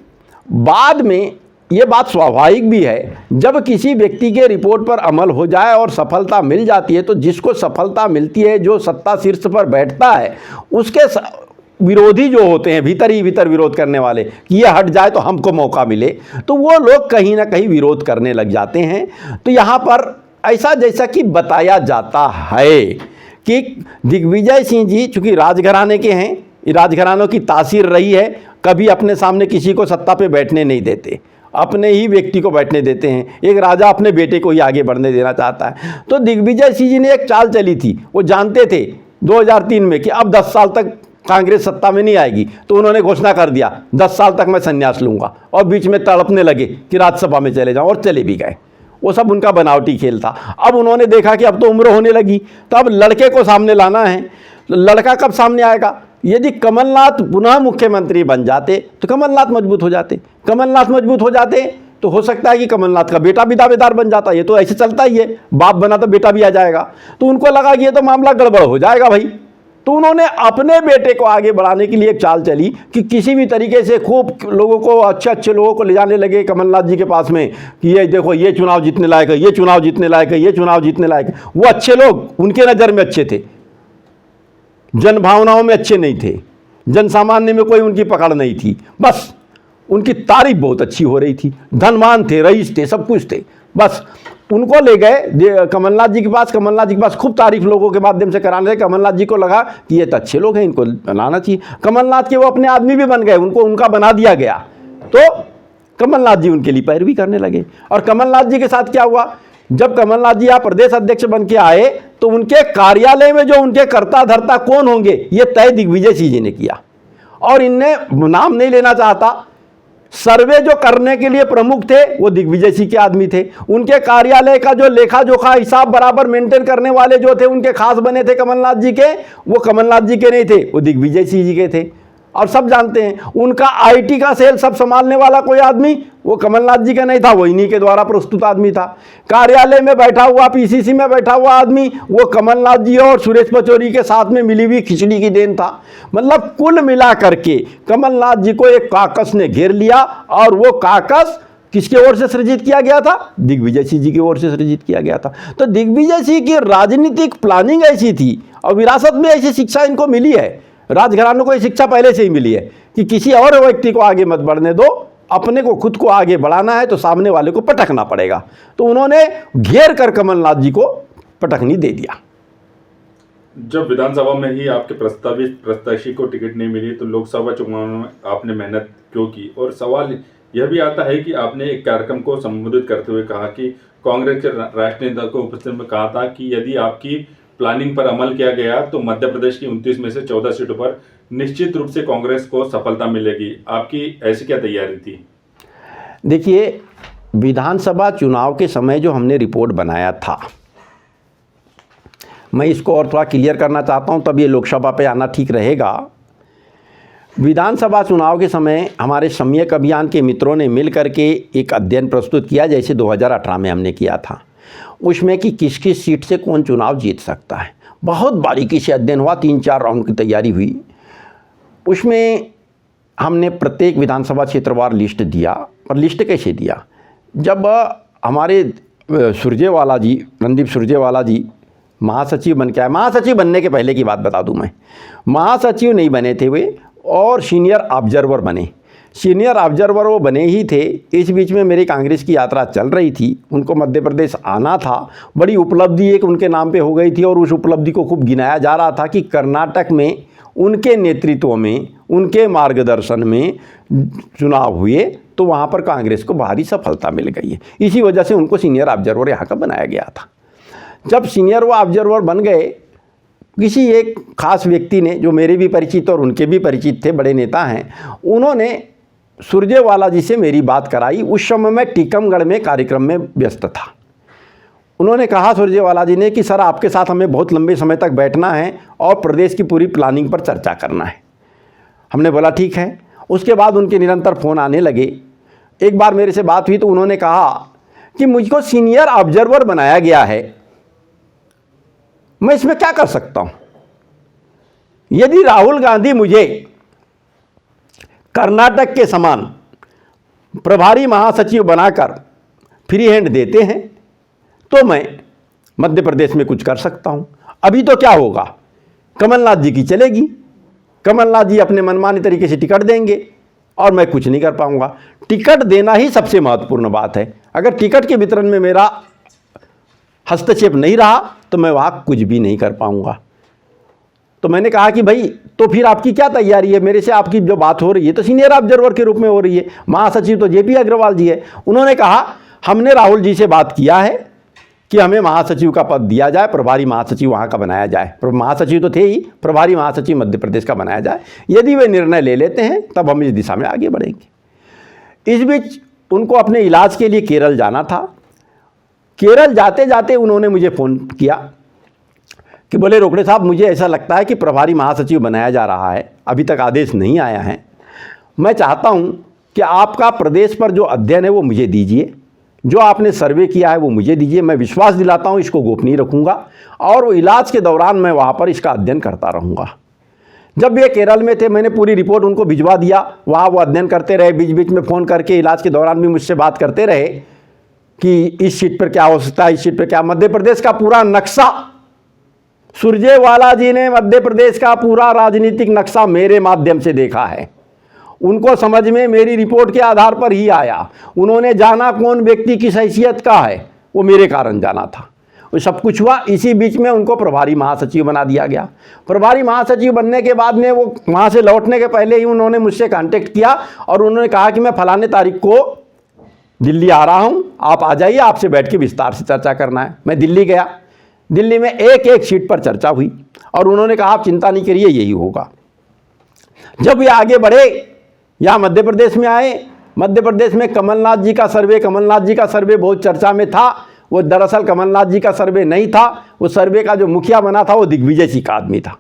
बाद में ये बात स्वाभाविक भी है, जब किसी व्यक्ति के रिपोर्ट पर अमल हो जाए और सफलता मिल जाती है तो जिसको सफलता मिलती है, जो सत्ता शीर्ष पर बैठता है, उसके विरोधी जो होते हैं, भीतर ही भीतर विरोध करने वाले कि ये हट जाए तो हमको मौका मिले, तो वो लोग कहीं ना कहीं विरोध करने लग जाते हैं। तो यहाँ पर ऐसा जैसा कि बताया जाता है कि दिग्विजय सिंह जी चूँकि राजघराने के हैं, राजघरानों की तासीर रही है, कभी अपने सामने किसी को सत्ता पे बैठने नहीं देते, अपने ही व्यक्ति को बैठने देते हैं। एक राजा अपने बेटे को ही आगे बढ़ने देना चाहता है। तो दिग्विजय सिंह जी ने एक चाल चली थी, वो जानते थे 2003 में कि अब 10 साल तक कांग्रेस सत्ता में नहीं आएगी, तो उन्होंने घोषणा कर दिया 10 साल तक मैं संन्यास लूँगा, और बीच में तड़पने लगे कि राज्यसभा में चले जाऊँ, और चले भी गए। वो सब उनका बनावटी खेल था। अब उन्होंने देखा कि अब तो उम्र होने लगी, तो अब लड़के को सामने लाना है। लड़का कब सामने आएगा? यदि कमलनाथ पुनः मुख्यमंत्री बन जाते तो कमलनाथ मजबूत हो जाते। कमलनाथ मजबूत हो जाते तो हो सकता है कि कमलनाथ का बेटा भी दावेदार बन जाता। ये तो ऐसे चलता ही है, बाप बना तो बेटा भी आ जाएगा। तो उनको लगा कि ये तो मामला गड़बड़ हो जाएगा भाई, तो उन्होंने अपने बेटे को आगे बढ़ाने के लिए एक चाल चली कि किसी भी तरीके से खूब लोगों को, अच्छे अच्छे लोगों को ले जाने लगे कमलनाथ जी के पास में कि ये देखो ये चुनाव जीतने लायक है, ये चुनाव जीतने लायक है, ये चुनाव जीतने लायक है। वो अच्छे लोग उनके नज़र में अच्छे थे, जन भावनाओं में अच्छे नहीं थे, जन सामान्य में कोई उनकी पकड़ नहीं थी, बस उनकी तारीफ बहुत अच्छी हो रही थी, धनवान थे, रईस थे, सब कुछ थे। बस उनको ले गए कमलनाथ जी के पास। कमलनाथ जी के पास खूब तारीफ लोगों के माध्यम से कराने लगे। कमलनाथ जी को लगा कि ये तो अच्छे लोग हैं, इनको बनाना चाहिए। कमलनाथ के वो अपने आदमी भी बन गए, उनको उनका बना दिया गया। तो कमलनाथ जी उनके लिए पैरवी करने लगे। और कमलनाथ जी के साथ क्या हुआ, जब कमलनाथ जी यहाँ प्रदेश अध्यक्ष बन के आए तो उनके कार्यालय में जो उनके कर्ता धर्ता कौन होंगे, ये तय दिग्विजय सिंह जी ने किया। और इनने नाम नहीं लेना चाहता, सर्वे जो करने के लिए प्रमुख थे वो दिग्विजय सिंह के आदमी थे। उनके कार्यालय का जो लेखा जोखा हिसाब बराबर मेंटेन करने वाले जो थे, उनके खास बने थे कमलनाथ जी के, वो कमलनाथ जी के नहीं थे, वो दिग्विजय सिंह जी के थे। और सब जानते हैं उनका आईटी का सेल सब संभालने वाला कोई आदमी वो कमलनाथ जी का नहीं था, वो इन्हीं के द्वारा प्रस्तुत आदमी था। कार्यालय में बैठा हुआ, पीसीसी में बैठा हुआ आदमी वो कमलनाथ जी और सुरेश पचौरी के साथ में मिली हुई खिचड़ी की देन था। मतलब कुल मिला करके कमलनाथ जी को एक काकस ने घेर लिया, और वो काकस किसके ओर से सृजित किया गया था? दिग्विजय सिंह जी की ओर से सृजित किया गया था। तो दिग्विजय सिंह की राजनीतिक प्लानिंग ऐसी थी, और विरासत में ऐसी शिक्षा इनको मिली है, राजघरानों को ये शिक्षा पहले से ही मिली है कि किसी और व्यक्ति को आगे मत बढ़ने दो, अपने को खुद को आगे बढ़ाना है तो सामने वाले को पटकना पड़ेगा। तो उन्होंने घेर कर कमलनाथ जी को पटकनी दे दिया। जब विधानसभा में ही आपके प्रस्तावित प्रत्याशी को टिकट नहीं मिली तो लोकसभा चुनाव में आपने मेहनत क्यों की? और सवाल यह भी आता है कि आपने एक कार्यक्रम को संबोधित करते हुए कहा कि कांग्रेस के राष्ट्रीय नेता को उपस्थित में कहा था कि यदि आपकी प्लानिंग पर अमल किया गया तो मध्य प्रदेश की 29 में से 14 सीटों पर निश्चित रूप से कांग्रेस को सफलता मिलेगी। आपकी ऐसी क्या तैयारी थी? देखिए, विधानसभा चुनाव के समय जो हमने रिपोर्ट बनाया था, मैं इसको और थोड़ा क्लियर करना चाहता हूं, तब ये लोकसभा पे आना ठीक रहेगा। विधानसभा चुनाव के समय हमारे सम्यक अभियान के मित्रों ने मिल करके एक अध्ययन प्रस्तुत किया, जैसे 2018 में हमने किया था, उसमें कि किस किस सीट से कौन चुनाव जीत सकता है। बहुत बारीकी से अध्ययन हुआ, 3-4 राउंड की तैयारी हुई। उसमें हमने प्रत्येक विधानसभा क्षेत्रवार लिस्ट दिया। और लिस्ट कैसे दिया, जब हमारे सुरजेवाला जी, रणदीप सुरजेवाला जी महासचिव बन के आए, महासचिव बनने के पहले की बात बता दूं मैं, महासचिव नहीं बने थे वे, और सीनियर ऑब्जर्वर बने। सीनियर ऑब्जर्वर वो बने ही थे। इस बीच में मेरी कांग्रेस की यात्रा चल रही थी, उनको मध्य प्रदेश आना था। बड़ी उपलब्धि एक उनके नाम पे हो गई थी और उस उपलब्धि को खूब गिनाया जा रहा था कि कर्नाटक में उनके नेतृत्व में, उनके मार्गदर्शन में चुनाव हुए तो वहाँ पर कांग्रेस को भारी सफलता मिल गई है। इसी वजह से उनको सीनियर ऑब्जर्वर यहाँ का बनाया गया था। जब सीनियर वो ऑब्जर्वर बन गए, किसी एक खास व्यक्ति ने, जो मेरे भी परिचित और उनके भी परिचित थे, बड़े नेता हैं, उन्होंने सुरजेवाला जी से मेरी बात कराई। उस समय मैं टीकमगढ़ में कार्यक्रम में व्यस्त था। उन्होंने कहा सुरजेवाला जी ने कि सर आपके साथ हमें बहुत लंबे समय तक बैठना है और प्रदेश की पूरी प्लानिंग पर चर्चा करना है। हमने बोला ठीक है। उसके बाद उनके निरंतर फ़ोन आने लगे। एक बार मेरे से बात हुई तो उन्होंने कहा कि मुझको सीनियर ऑब्जर्वर बनाया गया है, मैं इसमें क्या कर सकता हूं? यदि राहुल गांधी मुझे कर्नाटक के समान प्रभारी महासचिव बनाकर फ्री हैंड देते हैं तो मैं मध्य प्रदेश में कुछ कर सकता हूं। अभी तो क्या होगा, कमलनाथ जी की चलेगी, कमलनाथ जी अपने मनमानी तरीके से टिकट देंगे और मैं कुछ नहीं कर पाऊंगा। टिकट देना ही सबसे महत्वपूर्ण बात है। अगर टिकट के वितरण में मेरा हस्तक्षेप नहीं रहा तो मैं वहाँ कुछ भी नहीं कर पाऊंगा। तो मैंने कहा कि भाई तो फिर आपकी क्या तैयारी है? मेरे से आपकी जो बात हो रही है तो सीनियर ऑब्जर्वर के रूप में हो रही है, महासचिव तो जेपी अग्रवाल जी है। उन्होंने कहा हमने राहुल जी से बात किया है कि हमें महासचिव का पद दिया जाए, प्रभारी महासचिव वहाँ का बनाया जाए। महासचिव तो थे ही, प्रभारी महासचिव मध्य प्रदेश का बनाया जाए। यदि वे निर्णय ले लेते हैं तब हम इस दिशा में आगे बढ़ेंगे। इस बीच उनको अपने इलाज के लिए केरल जाना था। केरल जाते जाते उन्होंने मुझे फ़ोन किया कि बोले रोकड़े साहब, मुझे ऐसा लगता है कि प्रभारी महासचिव बनाया जा रहा है, अभी तक आदेश नहीं आया है। मैं चाहता हूं कि आपका प्रदेश पर जो अध्ययन है वो मुझे दीजिए, जो आपने सर्वे किया है वो मुझे दीजिए। मैं विश्वास दिलाता हूं इसको गोपनीय रखूंगा और वो इलाज के दौरान मैं वहाँ पर इसका अध्ययन करता रहूँगा। जब ये केरल में थे मैंने पूरी रिपोर्ट उनको भिजवा दिया। वहाँ वो अध्ययन करते रहे, बीच बीच में फ़ोन करके इलाज के दौरान भी मुझसे बात करते रहे कि इस सीट पर क्या हो सकता है, इस सीट पर क्या। मध्य प्रदेश का पूरा नक्शा, सुरजेवाला जी ने मध्य प्रदेश का पूरा राजनीतिक नक्शा मेरे माध्यम से देखा है। उनको समझ में मेरी रिपोर्ट के आधार पर ही आया। उन्होंने जाना कौन व्यक्ति किस हैसियत का है, वो मेरे कारण जाना था। वो सब कुछ हुआ। इसी बीच में उनको प्रभारी महासचिव बना दिया गया। प्रभारी महासचिव बनने के बाद में वो वहाँ से लौटने के पहले ही उन्होंने मुझसे कांटेक्ट किया और उन्होंने कहा कि मैं फलाने तारीख को दिल्ली आ रहा हूँ, आप आ जाइए, आपसे बैठ के विस्तार से चर्चा करना है। मैं दिल्ली गया। दिल्ली में एक एक सीट पर चर्चा हुई और उन्होंने कहा आप चिंता नहीं करिए, यही होगा। जब ये आगे बढ़े, यहाँ मध्य प्रदेश में आए। मध्य प्रदेश में कमलनाथ जी का सर्वे बहुत चर्चा में था। वो दरअसल कमलनाथ जी का सर्वे नहीं था, वो सर्वे का जो मुखिया बना था वो दिग्विजय सिंह का आदमी था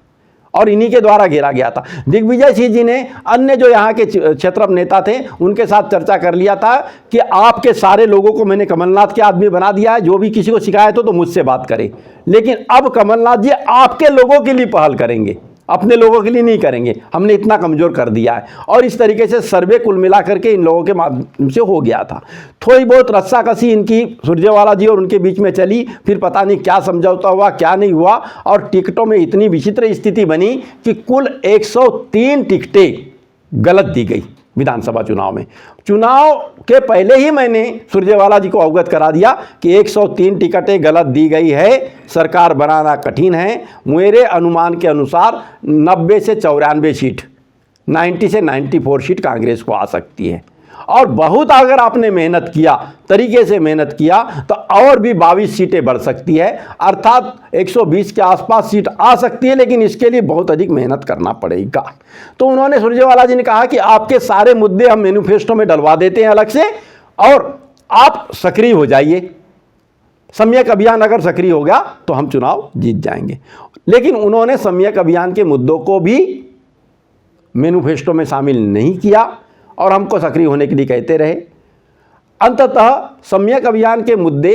और इन्हीं के द्वारा घेरा गया था। दिग्विजय सिंह जी ने अन्य जो यहाँ के क्षेत्र नेता थे उनके साथ चर्चा कर लिया था कि आपके सारे लोगों को मैंने कमलनाथ के आदमी बना दिया है, जो भी किसी को शिकायत हो तो मुझसे बात करें। लेकिन अब कमलनाथ जी आपके लोगों के लिए पहल करेंगे, अपने लोगों के लिए नहीं करेंगे। हमने इतना कमज़ोर कर दिया है। और इस तरीके से सर्वे कुल मिला करके इन लोगों के माध्यम से हो गया था। थोड़ी बहुत रस्साकसी इनकी सुरजेवाला जी और उनके बीच में चली, फिर पता नहीं क्या समझौता हुआ क्या नहीं हुआ और टिकटों में इतनी विचित्र स्थिति बनी कि कुल 103 टिकटें गलत दी गई विधानसभा चुनाव में। चुनाव के पहले ही मैंने सुरजेवाला जी को अवगत करा दिया कि 103 टिकटें गलत दी गई है, सरकार बनाना कठिन है। मेरे अनुमान के अनुसार 90 से 94 सीट, 90 से 94 सीट कांग्रेस को आ सकती है। और बहुत अगर आपने मेहनत किया, तरीके से मेहनत किया तो और भी 22 सीटें बढ़ सकती है, अर्थात 120 के आसपास सीट आ सकती है। लेकिन इसके लिए बहुत अधिक मेहनत करना पड़ेगा। तो उन्होंने, सुरजेवाला जी ने कहा कि आपके सारे मुद्दे हम मैनिफेस्टो में डलवा देते हैं अलग से और आप सक्रिय हो जाइए। सम्यक अभियान अगर सक्रिय हो गया तो हम चुनाव जीत जाएंगे। लेकिन उन्होंने सम्यक अभियान के मुद्दों को भी मैनिफेस्टो में शामिल नहीं किया और हमको सक्रिय होने के लिए कहते रहे। अंततः सम्यक अभियान के मुद्दे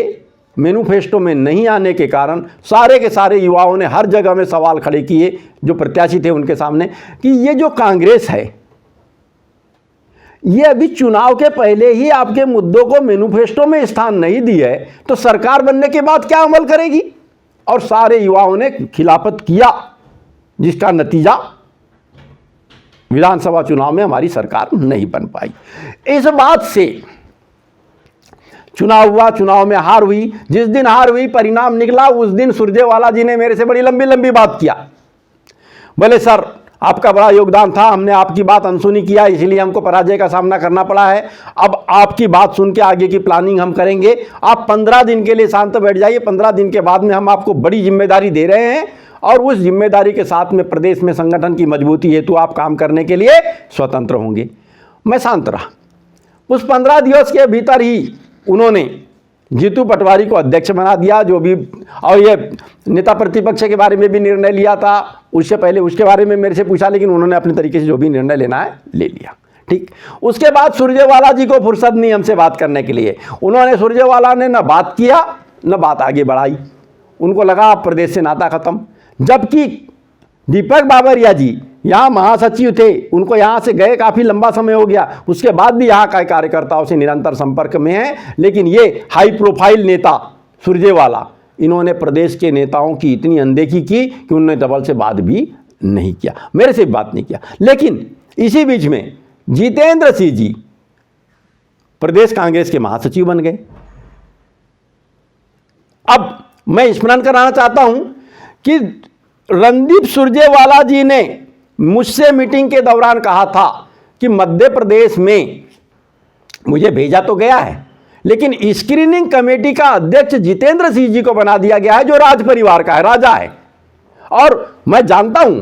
मैनिफेस्टो में नहीं आने के कारण सारे के सारे युवाओं ने हर जगह में सवाल खड़े किए, जो प्रत्याशी थे उनके सामने, कि ये जो कांग्रेस है ये अभी चुनाव के पहले ही आपके मुद्दों को मैनिफेस्टो में स्थान नहीं दिया है तो सरकार बनने के बाद क्या अमल करेगी। और सारे युवाओं ने खिलाफत किया, जिसका नतीजा विधानसभा चुनाव में हमारी सरकार नहीं बन पाई। इस बात से चुनाव हुआ, चुनाव में हार हुई। जिस दिन हार हुई, परिणाम निकला, उस दिन सुरजेवाला जी ने मेरे से बड़ी लंबी लंबी बात किया। बोले सर आपका बड़ा योगदान था, हमने आपकी बात अनसुनी किया, इसलिए हमको पराजय का सामना करना पड़ा है। अब आपकी बात सुन के आगे की प्लानिंग हम करेंगे। आप 15 दिन के लिए शांत बैठ जाइए, 15 दिन के बाद में हम आपको बड़ी जिम्मेदारी दे रहे हैं और उस जिम्मेदारी के साथ में प्रदेश में संगठन की मजबूती हेतु आप काम करने के लिए स्वतंत्र होंगे। मैं शांत रहा। उस 15 दिवस के भीतर ही उन्होंने जीतू पटवारी को अध्यक्ष बना दिया, जो भी, और ये नेता प्रतिपक्ष के बारे में भी निर्णय लिया था, उससे पहले उसके बारे में मेरे से पूछा, लेकिन उन्होंने अपने तरीके से जो भी निर्णय लेना है ले लिया। ठीक, उसके बाद सुरजेवाला जी को फुर्सत नहीं हमसे बात करने के लिए। उन्होंने, सुरजेवाला ने न बात किया न बात आगे बढ़ाई। उनको लगा अब प्रदेश से नाता खत्म। जबकि दीपक बाबरिया जी यहाँ महासचिव थे, उनको यहाँ से गए काफ़ी लंबा समय हो गया, उसके बाद भी यहाँ का कार्यकर्ताओं से निरंतर संपर्क में है। लेकिन ये हाई प्रोफाइल नेता सुरजेवाला, इन्होंने प्रदेश के नेताओं की इतनी अनदेखी की कि उन्होंने डबल से बात भी नहीं किया, मेरे से बात नहीं किया। लेकिन इसी बीच में जितेंद्र सिंह जी प्रदेश कांग्रेस के महासचिव बन गए। अब मैं स्मरण कराना चाहता हूं कि रणदीप सुरजेवाला जी ने मुझसे मीटिंग के दौरान कहा था कि मध्य प्रदेश में मुझे भेजा तो गया है, लेकिन स्क्रीनिंग कमेटी का अध्यक्ष जितेंद्र सिंह जी को बना दिया गया है, जो राज परिवार का है, राजा है। और मैं जानता हूं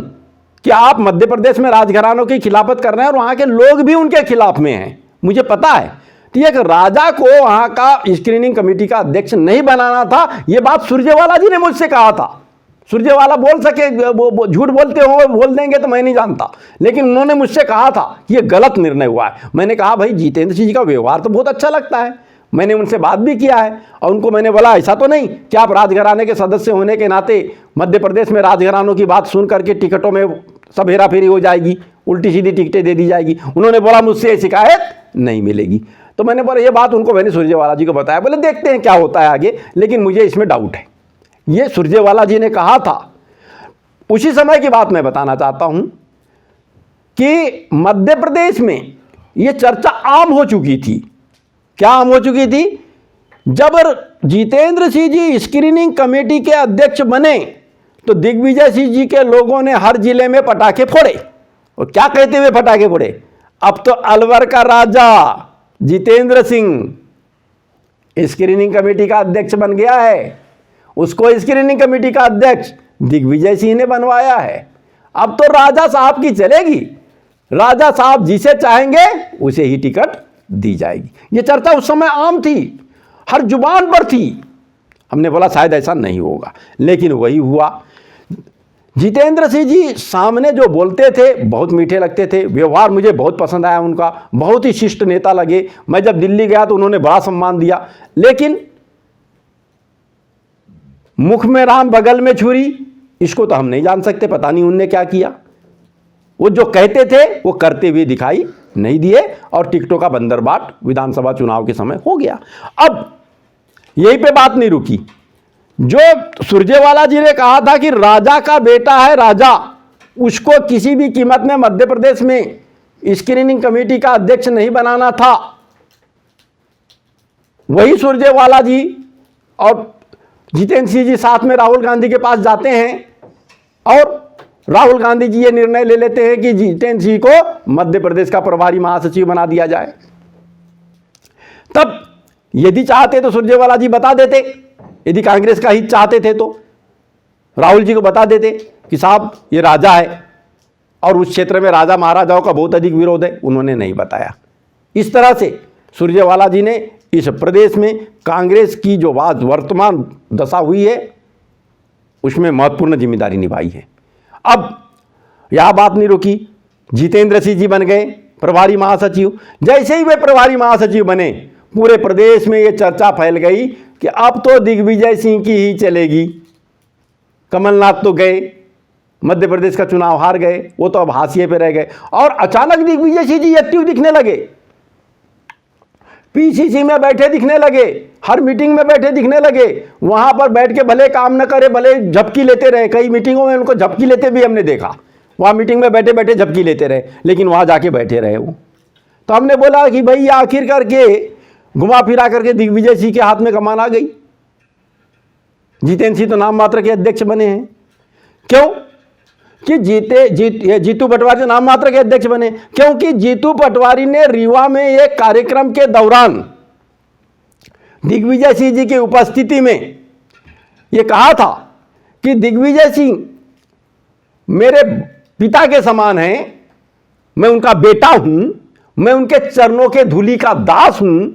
कि आप मध्य प्रदेश में राजघरानों की खिलाफत कर रहे हैं और वहां के लोग भी उनके खिलाफ में हैं, मुझे पता है। तो एक राजा को वहां का स्क्रीनिंग कमेटी का अध्यक्ष नहीं बनाना था, यह बात सुरजेवाला जी ने मुझसे कहा था। सुरजेवाला बोल सके, झूठ बोलते हो, बोल देंगे तो मैं नहीं जानता, लेकिन उन्होंने मुझसे कहा था ये गलत निर्णय हुआ है। मैंने कहा भाई जितेंद्र सिंह जी का व्यवहार तो बहुत अच्छा लगता है, मैंने उनसे बात भी किया है और उनको मैंने बोला ऐसा तो नहीं कि आप राजघराने के सदस्य होने के नाते मध्य प्रदेश में राजघरानों की बात सुन करके टिकटों में सब हेरा फेरी हो जाएगी, उल्टी सीधी टिकटें दे दी जाएगी। उन्होंने बोला मुझसे शिकायत नहीं मिलेगी। तो मैंने बोला ये बात उनको मैंने सुरजेवाला जी को बताया, बोले देखते हैं क्या होता है आगे, लेकिन मुझे इसमें डाउट है। ये सुरजेवाला जी ने कहा था। उसी समय की बात मैं बताना चाहता हूं कि मध्य प्रदेश में यह चर्चा आम हो चुकी थी। क्या आम हो चुकी थी? जब जितेंद्र सिंह जी स्क्रीनिंग कमेटी के अध्यक्ष बने तो दिग्विजय सिंह जी के लोगों ने हर जिले में पटाखे फोड़े। और क्या कहते हुए पटाखे फोड़े? अब तो अलवर का राजा जितेंद्र सिंह स्क्रीनिंग कमेटी का अध्यक्ष बन गया है। उसको स्क्रीनिंग कमेटी का अध्यक्ष दिग्विजय सिंह ने बनवाया है। अब तो राजा साहब की चलेगी, राजा साहब जिसे चाहेंगे उसे ही टिकट दी जाएगी। ये चर्चा उस समय आम थी, हर जुबान पर थी। हमने बोला शायद ऐसा नहीं होगा, लेकिन वही हुआ। जितेंद्र सिंह जी सामने जो बोलते थे बहुत मीठे लगते थे, व्यवहार मुझे बहुत पसंद आया उनका, बहुत ही शिष्ट नेता लगे। मैं जब दिल्ली गया तो उन्होंने बड़ा सम्मान दिया, लेकिन मुख में राम बगल में छुरी, इसको तो हम नहीं जान सकते, पता नहीं उनने क्या किया। वो जो कहते थे वो करते हुए दिखाई नहीं दिए और टिकटों का बंदरबाट विधानसभा चुनाव के समय हो गया। अब यहीं पे बात नहीं रुकी। जो सुरजेवाला जी ने कहा था कि राजा का बेटा है राजा, उसको किसी भी कीमत में मध्य प्रदेश में स्क्रीनिंग कमेटी का अध्यक्ष नहीं बनाना था, वही सुरजेवाला जी और जितेंद्र सिंह जी साथ में राहुल गांधी के पास जाते हैं और राहुल गांधी जी ये निर्णय ले लेते हैं कि जितेंद्र सिंह को मध्य प्रदेश का प्रभारी महासचिव बना दिया जाए। तब यदि चाहते तो सुरजेवाला जी बता देते, यदि कांग्रेस का हित चाहते थे तो राहुल जी को बता देते कि साहब ये राजा है और उस क्षेत्र में राजा महाराजाओं का बहुत अधिक विरोध है। उन्होंने नहीं बताया। इस तरह से सुरजेवाला जी ने इस प्रदेश में कांग्रेस की जो आज वर्तमान दशा हुई है उसमें महत्वपूर्ण जिम्मेदारी निभाई है। अब यह बात नहीं रुकी, जितेंद्र सिंह जी बन गए प्रभारी महासचिव। जैसे ही वे प्रभारी महासचिव बने, पूरे प्रदेश में ये चर्चा फैल गई कि अब तो दिग्विजय सिंह की ही चलेगी। कमलनाथ तो गए, मध्य प्रदेश का चुनाव हार गए, वो तो अब हाशिए पे रह गए। और अचानक दिग्विजय सिंह जी एक्टिव दिखने लगे, पीसीसी में बैठे दिखने लगे, हर मीटिंग में बैठे दिखने लगे। वहां पर बैठ के भले काम न करे, भले झपकी लेते रहे, कई मीटिंगों में उनको झपकी लेते भी हमने देखा। वहाँ मीटिंग में बैठे बैठे झपकी लेते रहे, लेकिन वहाँ जाके बैठे रहे वो। तो हमने बोला कि भाई आखिर करके घुमा फिरा करके दिग्विजय सिंह के हाथ में कमान आ गई। जितेंद्र सिंह तो नाम मात्र के अध्यक्ष बने हैं। क्यों कि जीतू पटवारी नाम मात्र के अध्यक्ष बने? क्योंकि जीतू पटवारी ने रीवा में एक कार्यक्रम के दौरान दिग्विजय सिंह जी की उपस्थिति में ये कहा था कि दिग्विजय सिंह मेरे पिता के समान हैं, मैं उनका बेटा हूं, मैं उनके चरणों के धूलि का दास हूं,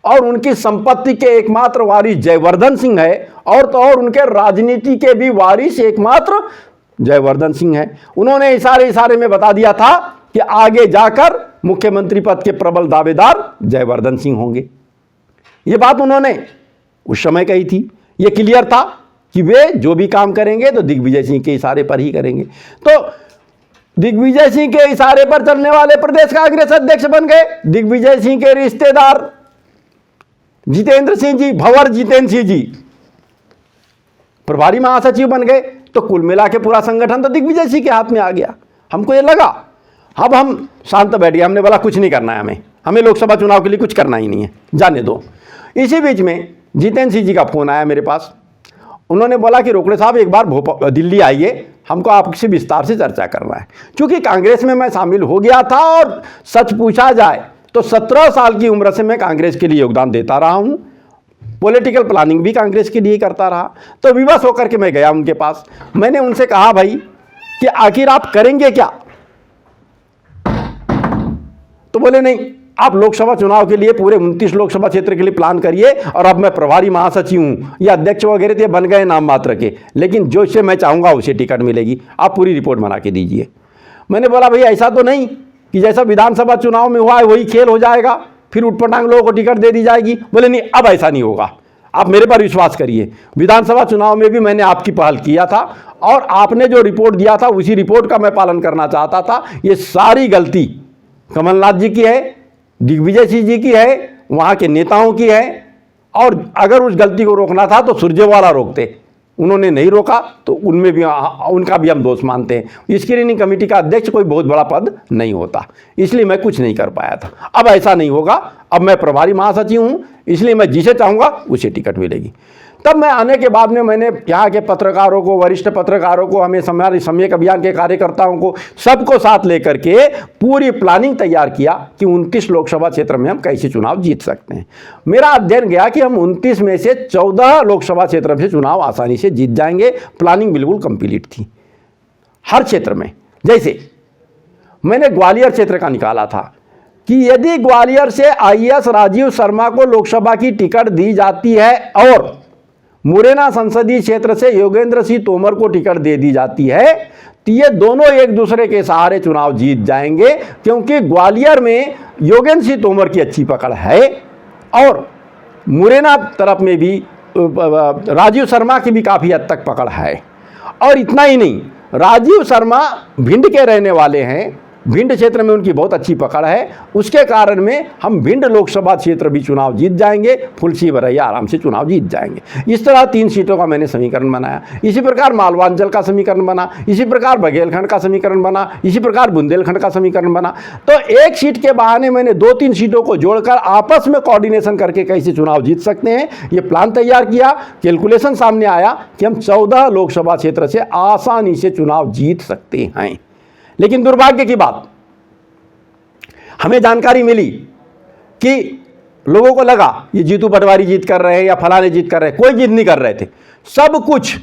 और उनकी संपत्ति के एकमात्र वारिस जयवर्धन सिंह है, और तो और उनके राजनीति के भी वारिस एकमात्र जयवर्धन सिंह है। उन्होंने इशारे में बता दिया था कि आगे जाकर मुख्यमंत्री पद के प्रबल दावेदार जयवर्धन सिंह होंगे। ये बात उन्होंने उस समय कही थी। ये क्लियर था कि वे जो भी काम करेंगे तो दिग्विजय सिंह के इशारे पर ही करेंगे। तो दिग्विजय सिंह के इशारे पर चलने वाले प्रदेश कांग्रेस अध्यक्ष बन गए। दिग्विजय सिंह के रिश्तेदार जितेंद्र सिंह जी, भंवर जितेंद्र सिंह जी प्रभारी महासचिव बन गए। तो कुल मिला के पूरा संगठन तो दिग्विजय सिंह के हाथ में आ गया। हमको ये लगा, अब हम शांत बैठ गए। हमने बोला कुछ नहीं करना है, हमें लोकसभा चुनाव के लिए कुछ करना ही नहीं है, जाने दो। इसी बीच में जितेंद्र सिंह जी का फोन आया मेरे पास। उन्होंने बोला कि रोकड़े साहब एक बार दिल्ली आइए, हमको आपसे विस्तार से चर्चा करना है। क्योंकि कांग्रेस में मैं शामिल हो गया था, और सच पूछा जाए तो 17 साल की उम्र से मैं कांग्रेस के लिए योगदान देता रहा हूँ, पॉलिटिकल प्लानिंग भी कांग्रेस के लिए करता रहा। तो विवश होकर के मैं गया उनके पास। मैंने उनसे कहा भाई कि आखिर आप करेंगे क्या? तो बोले नहीं, आप लोकसभा चुनाव के लिए पूरे 29 लोकसभा क्षेत्र के लिए प्लान करिए, और अब मैं प्रभारी महासचिव हूँ, या अध्यक्ष वगैरह तो बन गए नाम मात्र के, लेकिन जो इससे मैं चाहूँगा उसे टिकट मिलेगी, आप पूरी रिपोर्ट बना के दीजिए। मैंने बोला भाई ऐसा तो नहीं कि जैसा विधानसभा चुनाव में हुआ है वही खेल हो जाएगा, फिर उठपटांग लोगों को टिकट दे दी जाएगी। बोले नहीं, अब ऐसा नहीं होगा, आप मेरे पर विश्वास करिए। विधानसभा चुनाव में भी मैंने आपकी पहल किया था, और आपने जो रिपोर्ट दिया था उसी रिपोर्ट का मैं पालन करना चाहता था। ये सारी गलती कमलनाथ जी की है, दिग्विजय सिंह जी की है, वहाँ के नेताओं की है, और अगर उस गलती को रोकना था तो सुरजेवाला रोकते। उन्होंने नहीं रोका, तो उनमें भी उनका भी हम दोष मानते हैं। स्क्रीनिंग कमेटी का अध्यक्ष कोई बहुत बड़ा पद नहीं होता, इसलिए मैं कुछ नहीं कर पाया था। अब ऐसा नहीं होगा, अब मैं प्रभारी महासचिव हूँ, इसलिए मैं जिसे चाहूँगा उसे टिकट मिलेगी। तब मैं आने के बाद में मैंने यहाँ के पत्रकारों को, वरिष्ठ पत्रकारों को, हमें हमारे सम्यक अभियान के कार्यकर्ताओं को, सबको साथ लेकर के पूरी प्लानिंग तैयार किया कि 29 लोकसभा क्षेत्र में हम कैसे चुनाव जीत सकते हैं। मेरा अध्ययन गया कि हम 29 में से 14 लोकसभा क्षेत्र से चुनाव आसानी से जीत जाएंगे। प्लानिंग बिल्कुल कंप्लीट थी हर क्षेत्र में। जैसे मैंने ग्वालियर क्षेत्र का निकाला था कि यदि ग्वालियर से IAS राजीव शर्मा को लोकसभा की टिकट दी जाती है, और मुरैना संसदीय क्षेत्र से योगेंद्र सिंह तोमर को टिकट दे दी जाती है, तो ये दोनों एक दूसरे के सहारे चुनाव जीत जाएंगे। क्योंकि ग्वालियर में योगेंद्र सिंह तोमर की अच्छी पकड़ है, और मुरैना तरफ में भी राजीव शर्मा की भी काफ़ी हद तक पकड़ है। और इतना ही नहीं, राजीव शर्मा भिंड के रहने वाले हैं, भिंड क्षेत्र में उनकी बहुत अच्छी पकड़ है। उसके कारण में हम भिंड लोकसभा क्षेत्र भी चुनाव जीत जाएंगे, फुलसी बरैया आराम से चुनाव जीत जाएंगे। इस तरह 3 सीटों का मैंने समीकरण बनाया। इसी प्रकार मालवांचल का समीकरण बना, इसी प्रकार बघेलखंड का समीकरण बना, इसी प्रकार बुंदेलखंड का समीकरण बना। तो एक सीट के बहाने मैंने 2-3 सीटों को जोड़कर आपस में कोऑर्डिनेशन करके कैसे चुनाव जीत सकते हैं, ये प्लान तैयार किया। कैलकुलेशन सामने आया कि हम 14 लोकसभा क्षेत्र से आसानी से चुनाव जीत सकते हैं। लेकिन दुर्भाग्य की बात, हमें जानकारी मिली कि लोगों को लगा ये जीतू पटवारी जीत कर रहे हैं या फलाने जीत कर रहे हैं। कोई जीत नहीं कर रहे थे। सब कुछ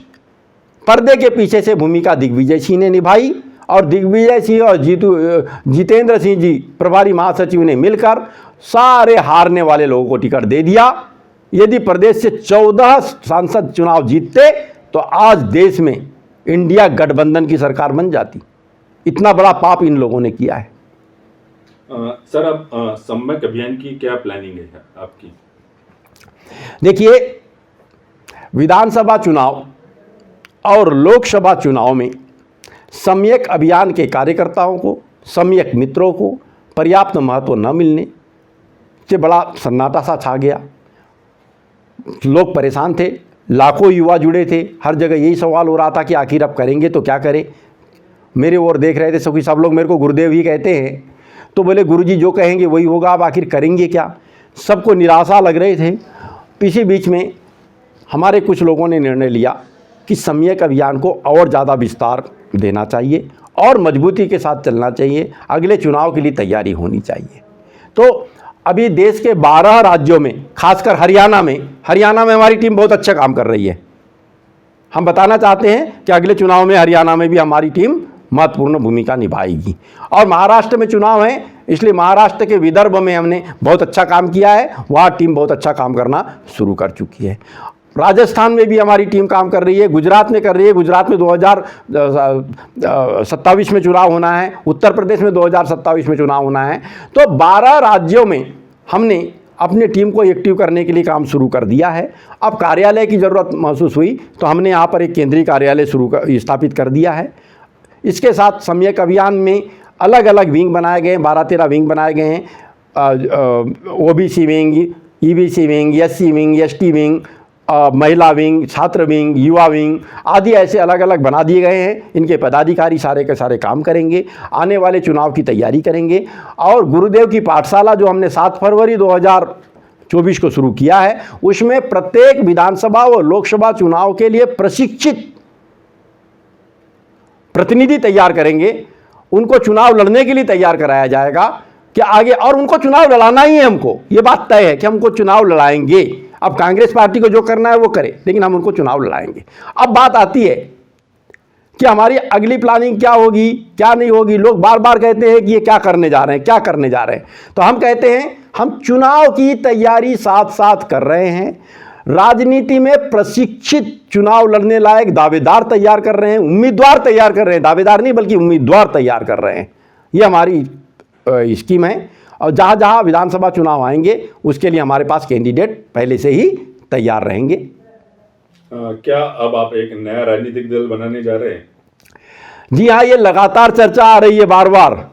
पर्दे के पीछे से भूमिका दिग्विजय सिंह ने निभाई, और दिग्विजय सिंह और जितेंद्र सिंह जी प्रभारी महासचिव ने मिलकर सारे हारने वाले लोगों को टिकट दे दिया। यदि प्रदेश से 14 सांसद चुनाव जीतते तो आज देश में इंडिया गठबंधन की सरकार बन जाती। इतना बड़ा पाप इन लोगों ने किया है। सर, अब सम्यक अभियान की क्या प्लानिंग है आपकी? देखिए, विधानसभा चुनाव और लोकसभा चुनाव में सम्यक अभियान के कार्यकर्ताओं को, सम्यक मित्रों को पर्याप्त महत्व न मिलने से बड़ा सन्नाटा सा छा गया। लोग परेशान थे, लाखों युवा जुड़े थे, हर जगह यही सवाल हो रहा था कि आखिर अब करेंगे तो क्या करें। मेरे ओर देख रहे थे, सब लोग मेरे को गुरुदेव ही कहते हैं। तो बोले गुरुजी जो कहेंगे वही होगा, आप आखिर करेंगे क्या। सबको निराशा लग रहे थे। इसी बीच में हमारे कुछ लोगों ने निर्णय लिया कि सम्यक अभियान को और ज़्यादा विस्तार देना चाहिए और मजबूती के साथ चलना चाहिए, अगले चुनाव के लिए तैयारी होनी चाहिए। तो अभी देश के 12 राज्यों में, खासकर हरियाणा में हमारी टीम बहुत अच्छा काम कर रही है। हम बताना चाहते हैं कि अगले चुनाव में हरियाणा में भी हमारी टीम महत्वपूर्ण भूमिका निभाएगी। और महाराष्ट्र में चुनाव है, इसलिए महाराष्ट्र के विदर्भ में हमने बहुत अच्छा काम किया है, वहाँ टीम बहुत अच्छा काम करना शुरू कर चुकी है। राजस्थान में भी हमारी टीम काम कर रही है, गुजरात में कर रही है। गुजरात में 2027 में चुनाव होना है, उत्तर प्रदेश में 2027 में चुनाव होना है। तो 12 राज्यों में हमने अपनी टीम को एक्टिव करने के लिए काम शुरू कर दिया है। अब कार्यालय की ज़रूरत महसूस हुई तो हमने यहाँ पर एक केंद्रीय कार्यालय स्थापित कर दिया है। इसके साथ सम्यक अभियान में अलग अलग विंग बनाए गए हैं, 12-13 विंग बनाए गए हैं। OBC wing, EBC wing, SC wing, ST wing, महिला विंग, छात्र विंग, युवा विंग आदि ऐसे अलग अलग बना दिए गए हैं। इनके पदाधिकारी सारे के सारे काम करेंगे, आने वाले चुनाव की तैयारी करेंगे। और गुरुदेव की पाठशाला जो हमने 7 फरवरी 2024 को शुरू किया है, उसमें प्रत्येक विधानसभा व लोकसभा चुनाव के लिए प्रशिक्षित प्रतिनिधि तैयार करेंगे। उनको चुनाव लड़ने के लिए तैयार कराया जाएगा कि आगे, और उनको चुनाव लड़ाना ही है। हमको ये बात तय है कि हमको चुनाव लड़ाएंगे। अब कांग्रेस पार्टी को जो करना है वो करे, लेकिन हम उनको चुनाव लड़ाएंगे। अब बात आती है कि हमारी अगली प्लानिंग क्या होगी, क्या नहीं होगी। लोग बार बार कहते हैं कि ये क्या करने जा रहे हैं, क्या करने जा रहे हैं। तो हम कहते हैं हम चुनाव की तैयारी साथ साथ कर रहे हैं। राजनीति में प्रशिक्षित चुनाव लड़ने लायक दावेदार तैयार कर रहे हैं, उम्मीदवार तैयार कर रहे हैं। दावेदार नहीं बल्कि उम्मीदवार तैयार कर रहे हैं। ये हमारी स्कीम है। और जहाँ जहाँ विधानसभा चुनाव आएंगे उसके लिए हमारे पास कैंडिडेट पहले से ही तैयार रहेंगे। क्या अब आप एक नया राजनीतिक दल बनाने जा रहे हैं? जी हाँ, ये लगातार चर्चा आ रही है। बार बार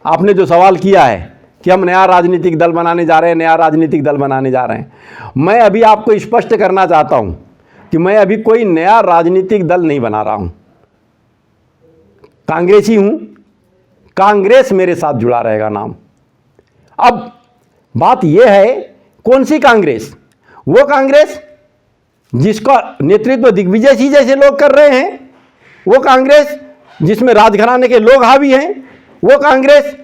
आपने जो सवाल किया है कि हम नया राजनीतिक दल बनाने जा रहे हैं, नया राजनीतिक दल बनाने जा रहे हैं, मैं अभी आपको स्पष्ट करना चाहता हूं कि मैं अभी कोई नया राजनीतिक दल नहीं बना रहा हूं। कांग्रेसी हूं, कांग्रेस मेरे साथ जुड़ा रहेगा नाम। अब बात यह है कौन सी कांग्रेस? वो कांग्रेस जिसका नेतृत्व दिग्विजय सिंह जैसे लोग कर रहे हैं, वो कांग्रेस जिसमें राजघराने के लोग हावी हैं, वो कांग्रेस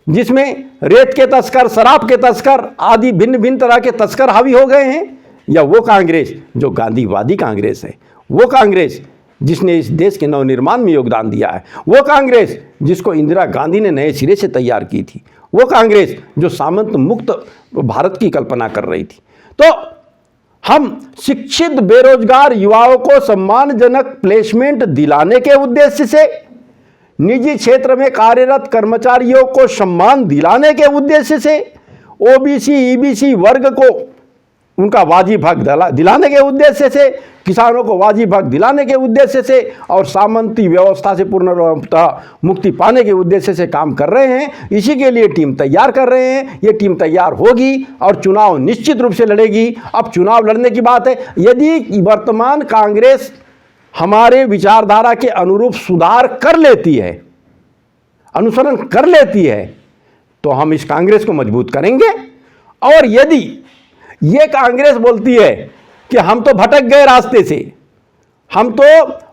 जिसमें रेत के तस्कर, शराब के तस्कर आदि भिन्न भिन्न तरह के तस्कर हावी हो गए हैं, या वो कांग्रेस जो गांधीवादी कांग्रेस है, वो कांग्रेस जिसने इस देश के नवनिर्माण में योगदान दिया है, वो कांग्रेस जिसको इंदिरा गांधी ने नए सिरे से तैयार की थी, वो कांग्रेस जो सामंत मुक्त भारत की कल्पना कर रही थी। तो हम शिक्षित बेरोजगार युवाओं को सम्मानजनक प्लेसमेंट दिलाने के उद्देश्य से, निजी क्षेत्र में कार्यरत कर्मचारियों को सम्मान दिलाने के उद्देश्य से, OBC EBC वर्ग को उनका वाजिब हक दिलाने के उद्देश्य से, किसानों को वाजिब हक दिलाने के उद्देश्य से और सामंती व्यवस्था से पूर्णतः मुक्ति पाने के उद्देश्य से काम कर रहे हैं। इसी के लिए टीम तैयार कर रहे हैं। ये टीम तैयार होगी और चुनाव निश्चित रूप से लड़ेगी। अब चुनाव लड़ने की बात है, यदि वर्तमान कांग्रेस हमारे विचारधारा के अनुरूप सुधार कर लेती है, अनुसरण कर लेती है, तो हम इस कांग्रेस को मजबूत करेंगे। और यदि ये कांग्रेस बोलती है कि हम तो भटक गए रास्ते से, हम तो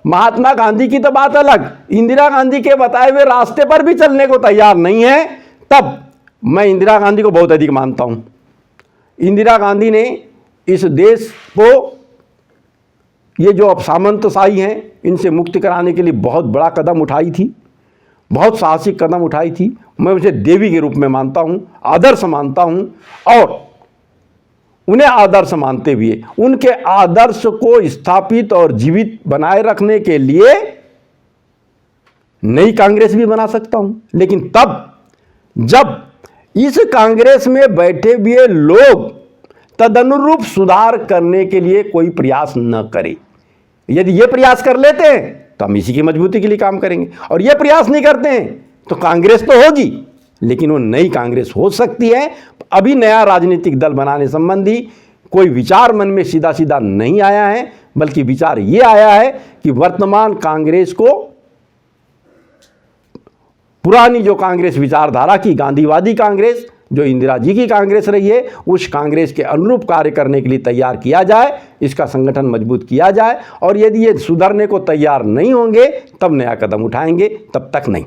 महात्मा गांधी की तो बात अलग, इंदिरा गांधी के बताए हुए रास्ते पर भी चलने को तैयार नहीं है, तब मैं इंदिरा गांधी को बहुत अधिक मानता हूं। इंदिरा गांधी ने इस देश को, ये जो अब सामंतशाही हैं, इनसे मुक्ति कराने के लिए बहुत बड़ा कदम उठाई थी, बहुत साहसिक कदम उठाई थी। मैं उसे देवी के रूप में मानता हूं, आदर्श मानता हूं। और उन्हें आदर्श मानते हुए उनके आदर्श को स्थापित और जीवित बनाए रखने के लिए नई कांग्रेस भी बना सकता हूं, लेकिन तब जब इस कांग्रेस में बैठे हुए लोग तदनुरूप सुधार करने के लिए कोई प्रयास न करें। यदि ये प्रयास कर लेते हैं तो हम इसी की मजबूती के लिए काम करेंगे, और ये प्रयास नहीं करते हैं तो कांग्रेस तो होगी लेकिन वो नई कांग्रेस हो सकती है। अभी नया राजनीतिक दल बनाने संबंधी कोई विचार मन में सीधा सीधा नहीं आया है, बल्कि विचार ये आया है कि वर्तमान कांग्रेस को पुरानी जो कांग्रेस विचारधारा की गांधीवादी कांग्रेस, जो इंदिरा जी की कांग्रेस रही है, उस कांग्रेस के अनुरूप कार्य करने के लिए तैयार किया जाए, इसका संगठन मजबूत किया जाए। और यदि ये सुधरने को तैयार नहीं होंगे तब नया कदम उठाएंगे, तब तक नहीं।